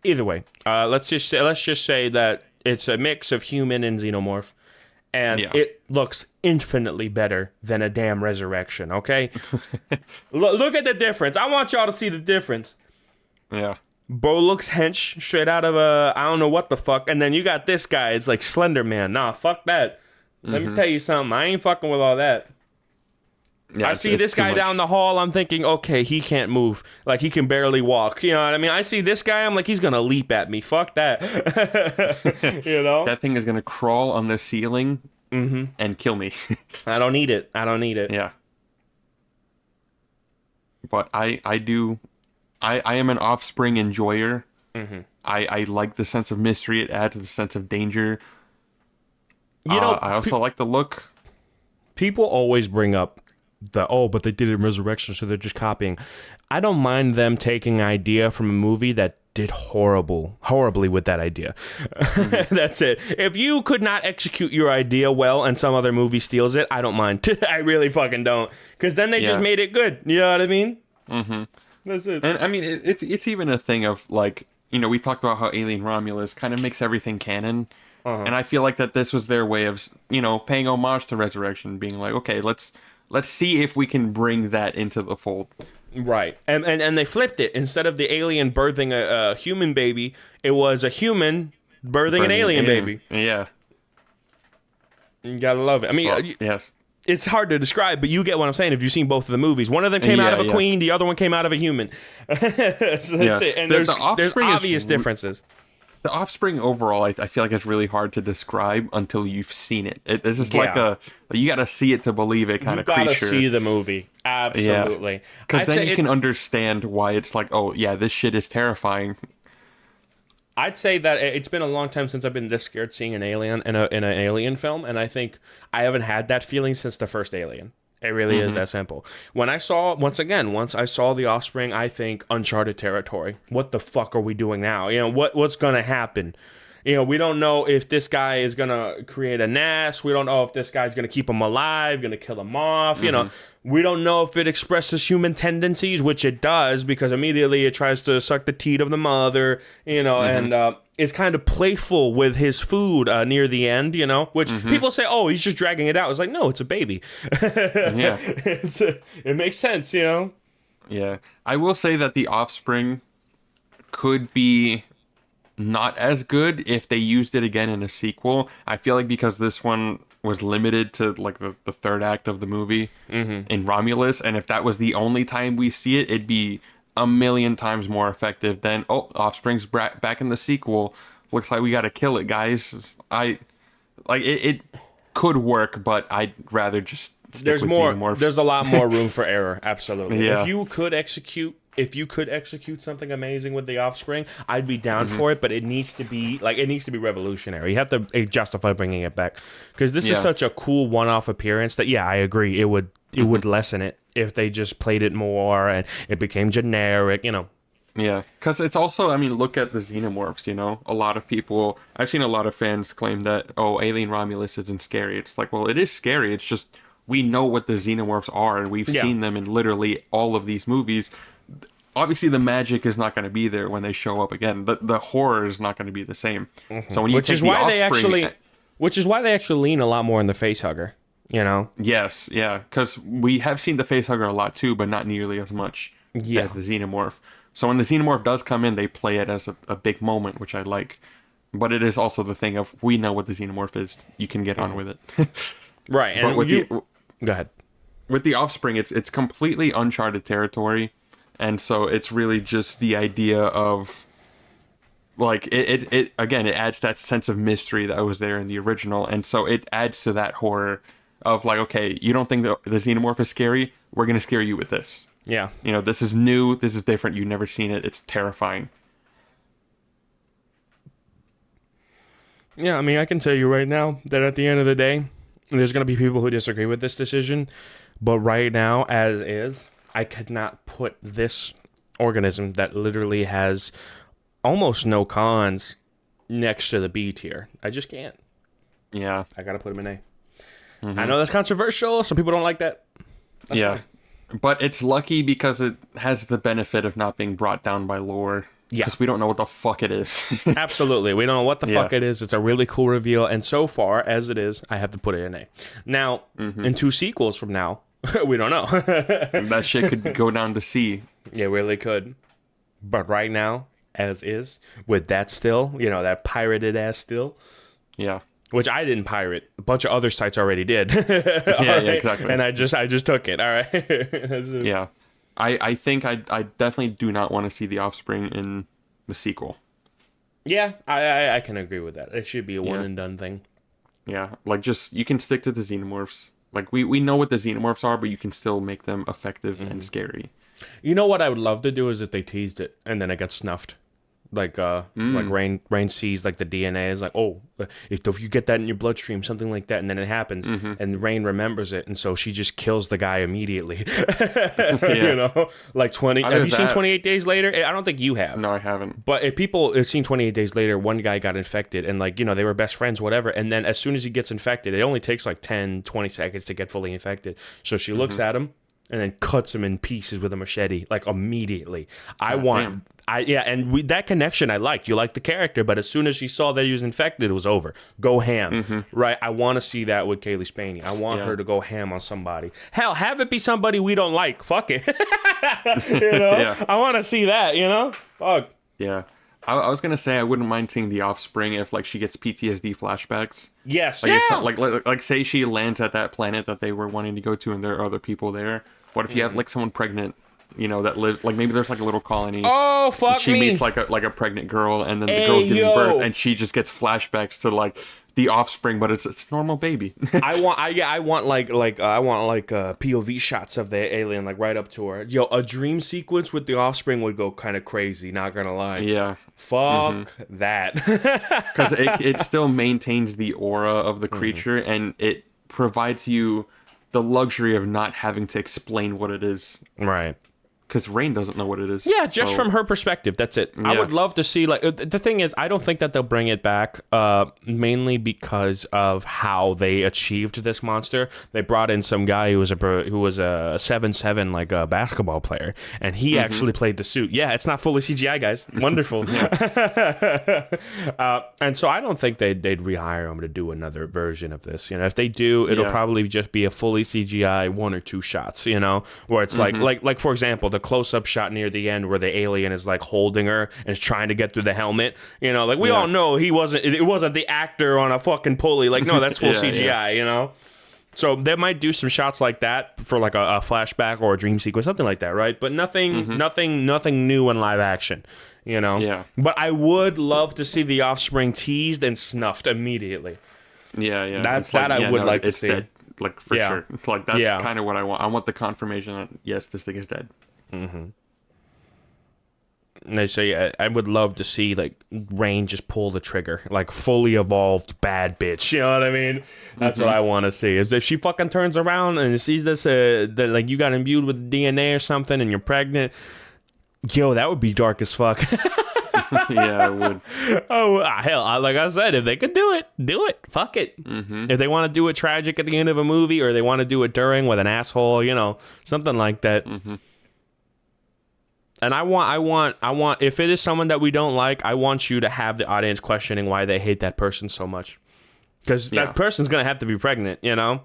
Either way, let's just say that it's a mix of human and xenomorph. And it looks infinitely better than a damn resurrection, okay? Look at the difference. I want y'all to see the difference. Yeah. Bo looks hench straight out of I don't know what the fuck. And then you got this guy. It's like Slender Man. Nah, fuck that. Let me tell you something. I ain't fucking with all that. Yeah, I see this guy down the hall. I'm thinking, okay, he can't move. Like, he can barely walk. You know what I mean? I see this guy. I'm like, he's going to leap at me. Fuck that. You know? That thing is going to crawl on the ceiling and kill me. I don't need it. Yeah. But I am an offspring enjoyer. Mm-hmm. I like the sense of mystery. It adds to the sense of danger. You know, I also like the look. People always bring up but they did it in Resurrection, so they're just copying. I don't mind them taking an idea from a movie that did horribly with that idea. That's it. If you could not execute your idea well and some other movie steals it, I don't mind. I really fucking don't. Because then they just made it good. You know what I mean? Mm-hmm. That's it. And I mean, it's even a thing of like, you know, we talked about how Alien Romulus kind of makes everything canon. And I feel like that this was their way of, you know, paying homage to Resurrection, being like, okay, let's see if we can bring that into the fold. Right. And they flipped it. Instead of the alien birthing a human baby, it was a human birthing an alien baby. Yeah. You gotta love it. I mean, yes. It's hard to describe, but you get what I'm saying if you've seen both of the movies. One of them came out of a queen, the other one came out of a human. So that's it. And there's obvious differences. The Offspring overall, I feel like it's really hard to describe until you've seen it. It's just like you got to see it to believe it kind of creature. You got to see the movie. Absolutely. Because then you can understand why it's like, oh, yeah, this shit is terrifying. I'd say that it's been a long time since I've been this scared seeing an alien in an alien film, and I think I haven't had that feeling since the first Alien. It really is that simple. Once I saw The Offspring, I think uncharted territory. What the fuck are we doing now? You know, what's gonna happen? You know, we don't know if this guy is gonna create a nest. We don't know if this guy's gonna keep him alive, gonna kill him off. You know, we don't know if it expresses human tendencies, which it does, because immediately it tries to suck the teat of the mother. You know, and it's kind of playful with his food near the end. You know, which people say, oh, he's just dragging it out. It's like, no, it's a baby. Yeah, it makes sense. You know. Yeah, I will say that The Offspring could be not as good if they used it again in a sequel. I feel like because this one was limited to like the third act of the movie in Romulus, and if that was the only time we see it, it'd be a million times more effective than, oh, Offspring's back in the sequel. Looks like we gotta kill it, guys. It could work, but I'd rather just stick with Xenomorphs. There's a lot more room for error. Absolutely. Yeah. If you could execute something amazing with The Offspring, I'd be down for it, but it needs to be revolutionary. You have to justify bringing it back, because this is such a cool one-off appearance that I agree it would lessen it if they just played it more and it became generic, you know. Yeah, because it's also, I mean, look at the Xenomorphs, you know? A lot of people, I've seen a lot of fans claim that, oh, Alien Romulus isn't scary. It's like, well, it is scary. It's just, we know what the Xenomorphs are, and we've seen them in literally all of these movies. Obviously, the magic is not going to be there when they show up again. The horror is not going to be the same. So when you take The Offspring... Which is why they actually lean a lot more in the Facehugger, you know? Yes, yeah, because we have seen the Facehugger a lot too, but not nearly as much as the Xenomorph. So when the Xenomorph does come in, they play it as a big moment, which I like. But it is also the thing of, we know what the Xenomorph is. You can get on with it. Right. And go ahead. With The Offspring, it's completely uncharted territory. And so it's really just the idea of, like, it again, it adds that sense of mystery that was there in the original. And so it adds to that horror of, like, okay, you don't think the Xenomorph is scary? We're going to scare you with this. Yeah. You know, this is new. This is different. You've never seen it. It's terrifying. Yeah, I mean, I can tell you right now that at the end of the day, there's going to be people who disagree with this decision. But right now, as is, I could not put this organism that literally has almost no cons next to the B tier. I just can't. Yeah. I got to put him in A. I know that's controversial. Some people don't like that. That's fine. But it's lucky because it has the benefit of not being brought down by lore. Yeah. Because we don't know what the fuck it is. Absolutely. We don't know what the fuck it is. It's a really cool reveal. And so far, as it is, I have to put it in A. Now, in 2 sequels from now, we don't know. That shit could go down to C. It really could. But right now, as is, with that still, you know, that pirated ass still. Yeah. Which I didn't pirate. A bunch of other sites already did. Yeah, exactly. And I just took it. All right. Yeah. I think I definitely do not want to see The Offspring in the sequel. Yeah, I can agree with that. It should be a one and done thing. Yeah, like just, you can stick to the Xenomorphs. Like, we know what the Xenomorphs are, but you can still make them effective and scary. You know what I would love to do is if they teased it and then it got snuffed. Like Rain sees like the DNA is like, oh, if you get that in your bloodstream, something like that, and then it happens, and Rain remembers it, and so she just kills the guy immediately. You know, like 20. Have you seen 28 Days Later? I don't think you have. No, I haven't. But if people have seen 28 Days Later, one guy got infected, and like, you know, they were best friends, whatever, and then as soon as he gets infected, it only takes like 10, 20 seconds to get fully infected. So she looks at him and then cuts him in pieces with a machete, like immediately. That connection I liked. You liked the character, but as soon as she saw that he was infected, it was over. Go ham, right? I want to see that with Kaylee Spaney. I want her to go ham on somebody. Hell, have it be somebody we don't like. Fuck it. You know, I want to see that. You know, fuck. Yeah. I was gonna say I wouldn't mind seeing The Offspring if like she gets PTSD flashbacks. Yes, like if say she lands at that planet that they were wanting to go to, and there are other people there. What if you have like someone pregnant, you know, that lives like maybe there's like a little colony. Oh fuck she meets like a pregnant girl, and then the girl's giving birth, and she just gets flashbacks to like the offspring, but it's normal baby. I want like POV shots of the alien like right up to her. Yo, a dream sequence with the offspring would go kind of crazy. Not gonna lie. Yeah. Fuck that. Because it still maintains the aura of the creature, and it provides you the luxury of not having to explain what it is. Right. Because Rain doesn't know what it is. Yeah, just from her perspective. That's it. Yeah. I would love to see, like, the thing is, I don't think that they'll bring it back, mainly because of how they achieved this monster. They brought in some guy who was a 7'7", like a basketball player, and he actually played the suit. Yeah, it's not fully CGI, guys. Wonderful. And so I don't think they'd rehire him to do another version of this. You know, if they do, it'll probably just be a fully CGI 1 or 2 shots. You know, where it's like for example, the close-up shot near the end where the alien is like holding her and is trying to get through the helmet. You know, like we all know it wasn't the actor on a fucking pulley. Like, no, that's full CGI, you know? So they might do some shots like that for like a flashback or a dream sequence, something like that, right? But nothing new in live action, you know? Yeah. But I would love to see the offspring teased and snuffed immediately. Yeah. That's like, I would like to see. Dead. Like, for sure. Like, that's kind of what I want. I want the confirmation that, yes, this thing is dead. And so I would love to see like Rain just pull the trigger, like fully evolved bad bitch. You know what I mean? That's what I want to see. Is if she fucking turns around and sees this, that like you got imbued with DNA or something, and you're pregnant. Yo, that would be dark as fuck. Yeah, it would. Oh hell! Like I said, if they could do it, do it. Fuck it. If they want to do it tragic at the end of a movie, or they want to do it during with an asshole, you know, something like that. And I want, if it is someone that we don't like, I want you to have the audience questioning why they hate that person so much. Because that person's going to have to be pregnant, you know?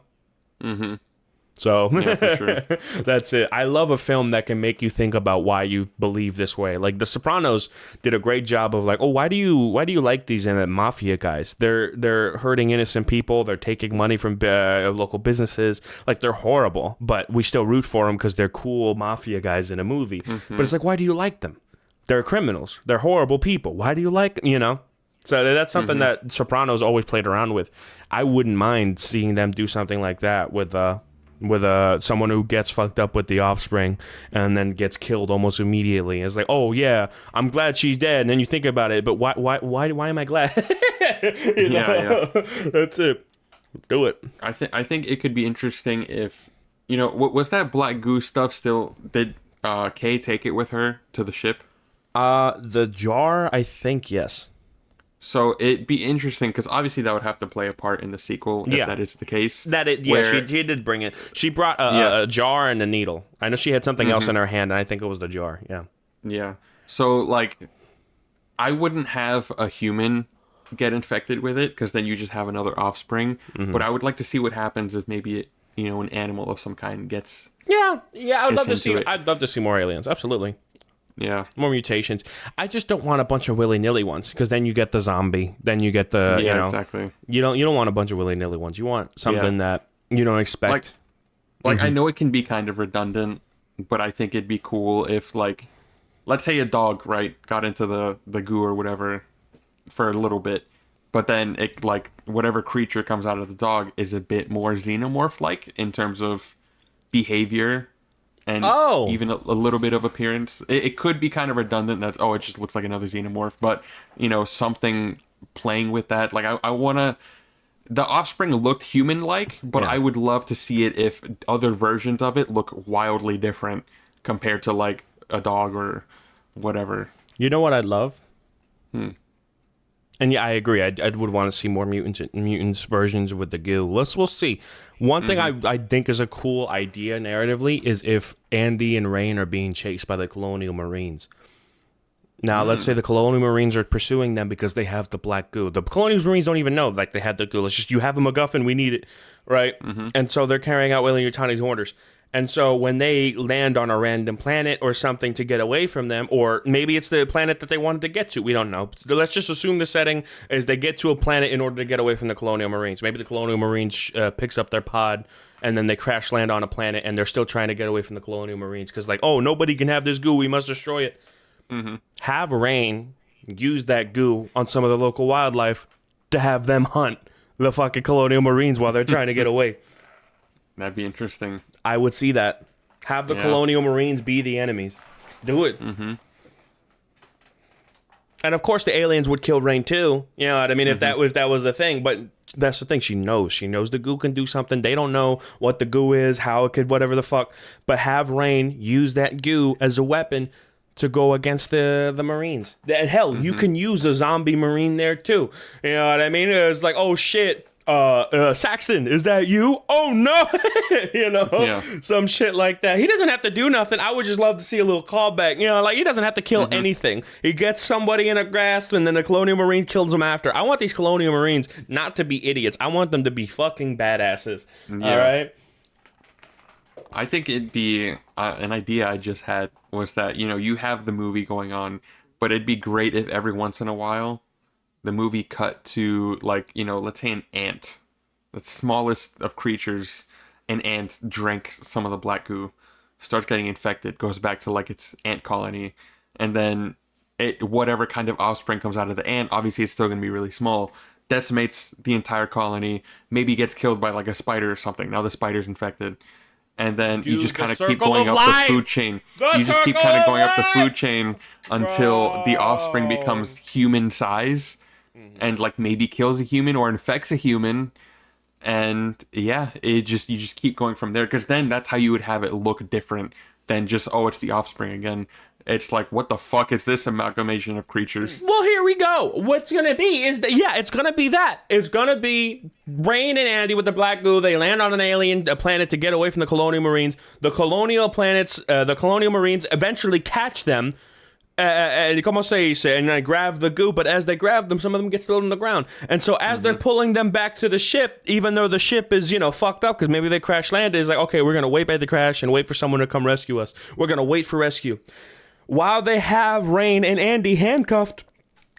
So, for sure. That's it. I love a film that can make you think about why you believe this way. Like, The Sopranos did a great job of like, oh, why do you like these mafia guys? They're hurting innocent people. They're taking money from local businesses. Like, they're horrible, but we still root for them because they're cool mafia guys in a movie. But it's like, why do you like them? They're criminals. They're horrible people. Why do you like them? You know? So that's something that Sopranos always played around with. I wouldn't mind seeing them do something like that with someone who gets fucked up with the offspring and then gets killed almost immediately. It's like, oh yeah, I'm glad she's dead. And then you think about it, but why am I glad? Yeah. That's it. Do it. I think it could be interesting if, you know, was that black goo stuff still? Did Kay take it with her to the ship? The jar, I think yes. So it'd be interesting because obviously that would have to play a part in the sequel if that is the case. She did bring it. She brought a jar and a needle. I know she had something else in her hand, and I think it was the jar. Yeah. Yeah. So like, I wouldn't have a human get infected with it because then you just have another offspring. But I would like to see what happens if maybe an animal of some kind gets. Yeah. I'd love to see. I'd love to see more aliens. Absolutely. Yeah. More mutations. I just don't want a bunch of willy-nilly ones because then you get the zombie. Then you get the, exactly. You don't want a bunch of willy-nilly ones. You want something that you don't expect. Like I know it can be kind of redundant, but I think it'd be cool if, like, let's say a dog, right, got into the goo or whatever for a little bit, but then it, like, whatever creature comes out of the dog is a bit more Xenomorph-like in terms of behavior. and Oh. even a little bit of appearance. It could be kind of redundant that, oh, it just looks like another Xenomorph, but, you know, something playing with that. Like, I want to... The offspring looked human-like, but Yeah. I would love to see it if other versions of it look wildly different compared to, like, a dog or whatever. You know what I'd love? And yeah, I agree. I would want to see more mutants versions with the goo. We'll see. One thing I think is a cool idea narratively is if Andy and Rain are being chased by the Colonial Marines. Now, let's say the Colonial Marines are pursuing them because they have the black goo. The Colonial Marines don't even know like they had the goo. It's just, you have a MacGuffin, we need it, right? And so they're carrying out Weyland Yutani's orders. And so when they land on a random planet or something to get away from them, or maybe it's the planet that they wanted to get to, we don't know. Let's just assume the setting is they get to a planet in order to get away from the Colonial Marines. Maybe the Colonial Marines picks up their pod and then they crash land on a planet and they're still trying to get away from the Colonial Marines because like, oh, nobody can have this goo, we must destroy it. Have Rain use that goo on some of the local wildlife to have them hunt the fucking Colonial Marines while they're trying to get away. That'd be interesting. I would see that. Have the Colonial Marines be the enemies. Do it. And of course, the aliens would kill Rain too. You know what I mean? If that was the thing. But that's the thing. She knows the goo can do something. They don't know what the goo is, how it could, whatever the fuck. But have Rain use that goo as a weapon to go against the Marines. Hell, you can use a zombie Marine there too. You know what I mean? It's like, oh shit. Saxton, is that you? Oh no. You know, some shit like that. He doesn't have to do nothing. I would just love to see a little callback. You know, like he doesn't have to kill anything. He gets somebody in a grasp and then the Colonial Marine kills him after. I want these Colonial Marines not to be idiots. I want them to be fucking badasses. All right. I think it'd be an idea I just had was that, you know, you have the movie going on, but it'd be great if every once in a while the movie cut to, like, you know, let's say an ant, the smallest of creatures, an ant drank some of the black goo, starts getting infected, goes back to like its ant colony, and then whatever kind of offspring comes out of the ant, obviously it's still going to be really small, decimates the entire colony, maybe gets killed by like a spider or something. Now the spider's infected. And then you just kind of keep going up the food chain. You just keep kind of going up the food chain until the offspring becomes human size and like maybe kills a human or infects a human. And yeah, you just keep going from there, because then that's how you would have it look different than just, oh, it's the offspring again. It's like, what the fuck is this amalgamation of creatures? Well, here we go. What's going to be is that, it's going to be that. It's going to be Rain and Andy with the black goo. They land on an alien planet to get away from the Colonial Marines. The Colonial Marines eventually catch them. Como se dice, and I grab the goo, but as they grab them, some of them get spilled on the ground. And so as they're pulling them back to the ship, even though the ship is, you know, fucked up because maybe they crash landed, it's like, okay, we're going to wait by the crash and wait for someone to come rescue us. We're going to wait for rescue. While they have Rain and Andy handcuffed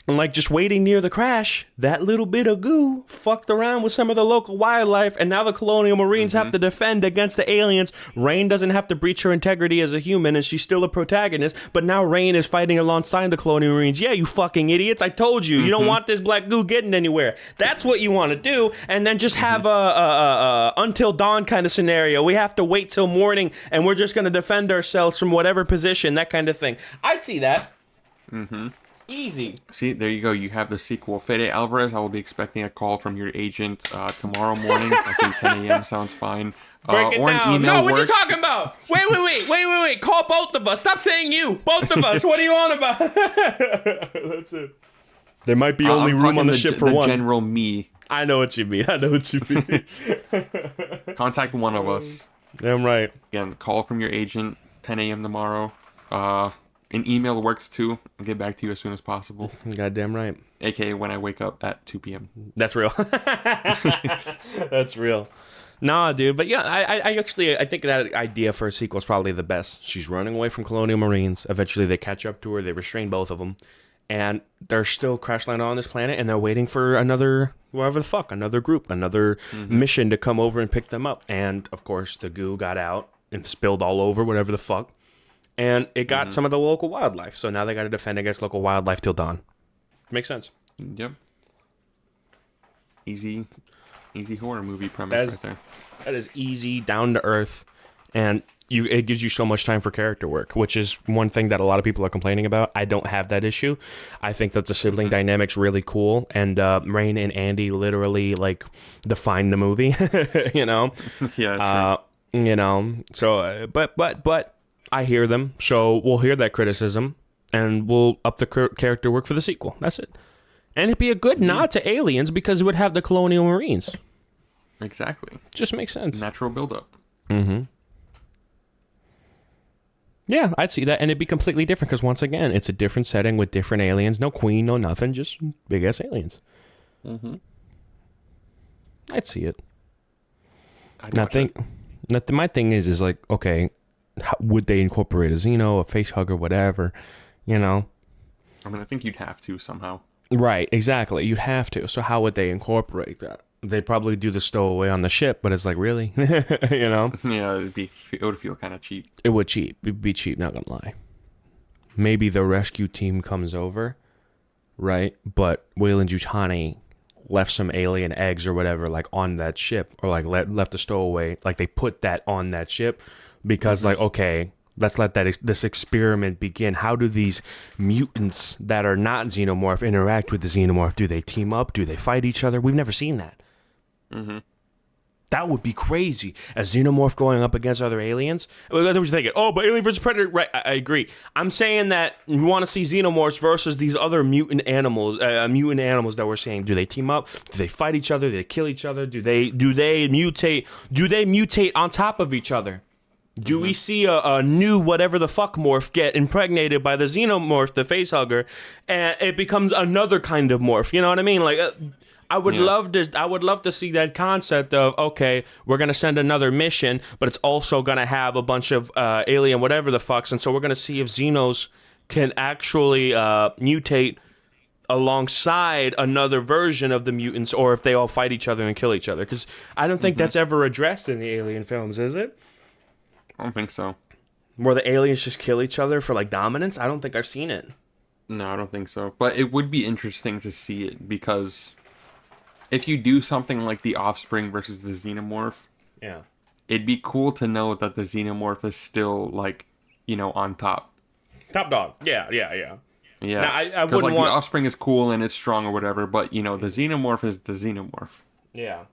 and like just waiting near the crash, that little bit of goo fucked around with some of the local wildlife, and now the Colonial Marines have to defend against the aliens. Rain doesn't have to breach her integrity as a human, and she's still a protagonist, but now Rain is fighting alongside the Colonial Marines. Yeah, you fucking idiots, I told you, you don't want this black goo getting anywhere. That's what you want to do, and then just have a until dawn kind of scenario. We have to wait till morning, and we're just going to defend ourselves from whatever position, that kind of thing. I'd see that. Easy. See, there you go. You have the sequel. Fede Alvarez, I will be expecting a call from your agent tomorrow morning. I think 10 a.m. sounds fine. Break it or down. an email What you works. talking about? Wait. Call both of us. Stop saying you. Both of us. What are you on about? That's it. There might be only I'm room on the talking ship for one. General me. I know what you mean. Contact one of us. Damn right. Again, call from your agent, 10 a.m. tomorrow. An email works too. I'll get back to you as soon as possible. Goddamn right. AKA when I wake up at 2 p.m. That's real. That's real. Nah, dude. But yeah, I think that idea for a sequel is probably the best. She's running away from Colonial Marines. Eventually they catch up to her. They restrain both of them. And they're still crash landing on this planet, and they're waiting for another group, another mission to come over and pick them up. And, of course, the goo got out and spilled all over, whatever the fuck. And it got some of the local wildlife. So now they got to defend against local wildlife till dawn. Makes sense. Yep. Easy horror movie premise right there. That is easy, down to earth. And it gives you so much time for character work, which is one thing that a lot of people are complaining about. I don't have that issue. I think that the sibling dynamic's really cool, and Rain and Andy literally like define the movie. You know, Yeah, true. you know. So, but I hear them, so we'll hear that criticism, and we'll up the character work for the sequel. That's it, and it'd be a good nod to Aliens because it would have the Colonial Marines. Exactly. Just makes sense. Natural buildup. Mm-hmm. Yeah, I'd see that, and it'd be completely different because once again, it's a different setting with different aliens. No queen, no nothing, just big ass aliens. Mm-hmm. I'd see it. I'd My thing is like, okay, would they incorporate a Xeno, a Facehugger, whatever, you know? I mean, I think you'd have to somehow. Right, exactly. You'd have to. So how would they incorporate that? They'd probably do the stowaway on the ship, but it's like, really? You know? Yeah, it would feel kind of cheap. It would cheap. It'd be cheap, not gonna lie. Maybe the rescue team comes over, right? But Weyland Yutani left some alien eggs or whatever, like, on that ship, or, like, left a stowaway. Like, they put that on that ship because, like, okay, let's let this experiment begin. How do these mutants that are not Xenomorph interact with the Xenomorph? Do they team up? Do they fight each other? We've never seen that. Mm-hmm. That would be crazy. A Xenomorph going up against other aliens? Well, that's what you're thinking. Oh, but Alien versus Predator. Right, I agree. I'm saying that you want to see Xenomorphs versus these other mutant animals that we're saying. Do they team up? Do they fight each other? Do they kill each other? Do they mutate? Do they mutate on top of each other? Do we see a new whatever the fuck morph get impregnated by the Xenomorph, the Facehugger, and it becomes another kind of morph? You know what I mean? Like, I would love to see that concept of, okay, we're gonna send another mission, but it's also gonna have a bunch of alien whatever the fucks, and so we're gonna see if Xenos can actually mutate alongside another version of the mutants, or if they all fight each other and kill each other. Because I don't think that's ever addressed in the Alien films, is it? I don't think so. Where the aliens just kill each other for, like, dominance? I don't think I've seen it. No, I don't think so. But it would be interesting to see it, because if you do something like the Offspring versus the Xenomorph, Yeah. it'd be cool to know that the Xenomorph is still, like, on top. Top dog. Yeah. Yeah. Now, I Because, wouldn't like, want... the Offspring is cool and it's strong or whatever, but, the Xenomorph is the Xenomorph. Yeah.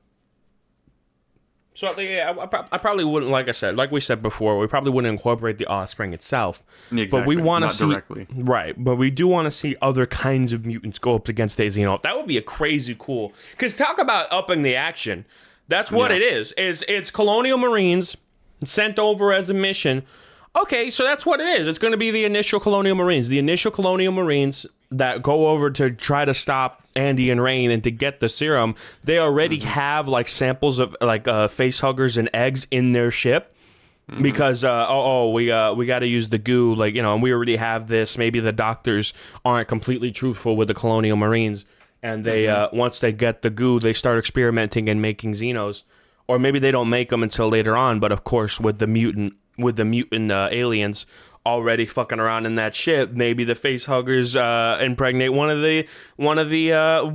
So, yeah, I probably wouldn't, like I said, like we said before, we probably wouldn't incorporate the Offspring itself. Exactly. But we want to see... directly. Right, but we do want to see other kinds of mutants go up against the Xenomorph. That would be a crazy cool... Because talk about upping the action. That's what it is. It's Colonial Marines sent over as a mission. Okay, so that's what it is. It's going to be the initial Colonial Marines. The initial Colonial Marines that go over to try to stop Andy and Rain and to get the serum, they already have, like, samples of, like, facehuggers and eggs in their ship. Because, we got to use the goo, like, and we already have this. Maybe the doctors aren't completely truthful with the Colonial Marines. And they, once they get the goo, they start experimenting and making Xenos. Or maybe they don't make them until later on. But, of course, with the mutant aliens already fucking around in that ship, maybe the facehuggers impregnate one of the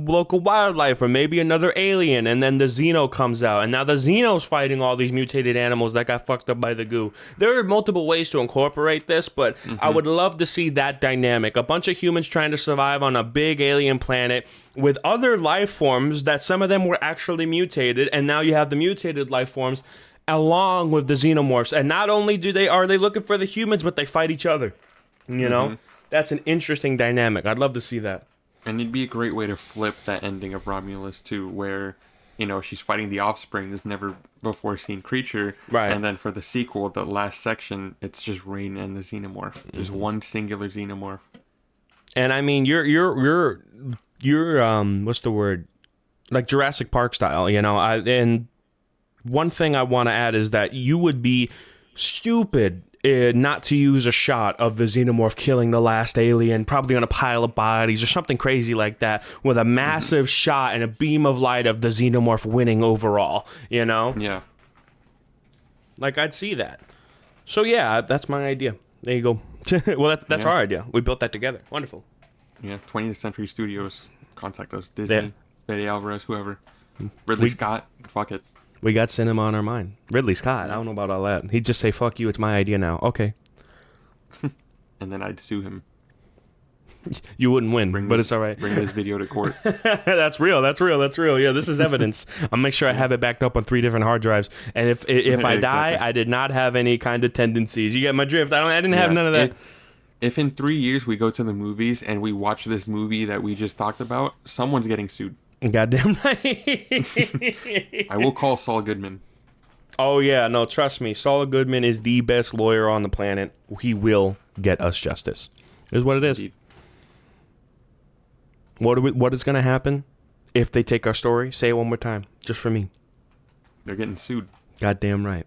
local wildlife, or maybe another alien, and then the Xeno comes out, and now the Xeno's fighting all these mutated animals that got fucked up by the goo. There are multiple ways to incorporate this, but I would love to see that dynamic. A bunch of humans trying to survive on a big alien planet with other life forms that some of them were actually mutated, and now you have the mutated life forms along with the Xenomorphs. And not only are they looking for the humans, but they fight each other. You know? That's an interesting dynamic. I'd love to see that. And it'd be a great way to flip that ending of Romulus too, where, she's fighting the Offspring, this never before seen creature. Right. And then for the sequel, the last section, it's just Rain and the Xenomorph. There's one singular Xenomorph. And I mean, you're what's the word? Like Jurassic Park style, and one thing I want to add is that you would be stupid not to use a shot of the Xenomorph killing the last alien, probably on a pile of bodies or something crazy like that, with a massive shot and a beam of light of the Xenomorph winning overall, Yeah. Like, I'd see that. So, yeah, that's my idea. There you go. Well, that's our idea. We built that together. Wonderful. Yeah, 20th Century Studios. Contact us. Disney, Yeah. Betty Alvarez, whoever. Ridley Scott. Fuck it. We got cinema on our mind. Ridley Scott. I don't know about all that. He'd just say, "Fuck you. It's my idea now." Okay. And then I'd sue him. You wouldn't win, but it's all right. Bring this video to court. That's real. Yeah, this is evidence. I'll make sure I have it backed up on 3 different hard drives. And if I die, I did not have any kind of tendencies. You get my drift. I didn't have none of that. If in 3 years we go to the movies and we watch this movie that we just talked about, someone's getting sued. Goddamn right. I will call Saul Goodman. Oh yeah, no, trust me. Saul Goodman is the best lawyer on the planet. He will get us justice. Is what it is. Indeed. What is going to happen if they take our story? Say it one more time, just for me. They're getting sued. Goddamn right.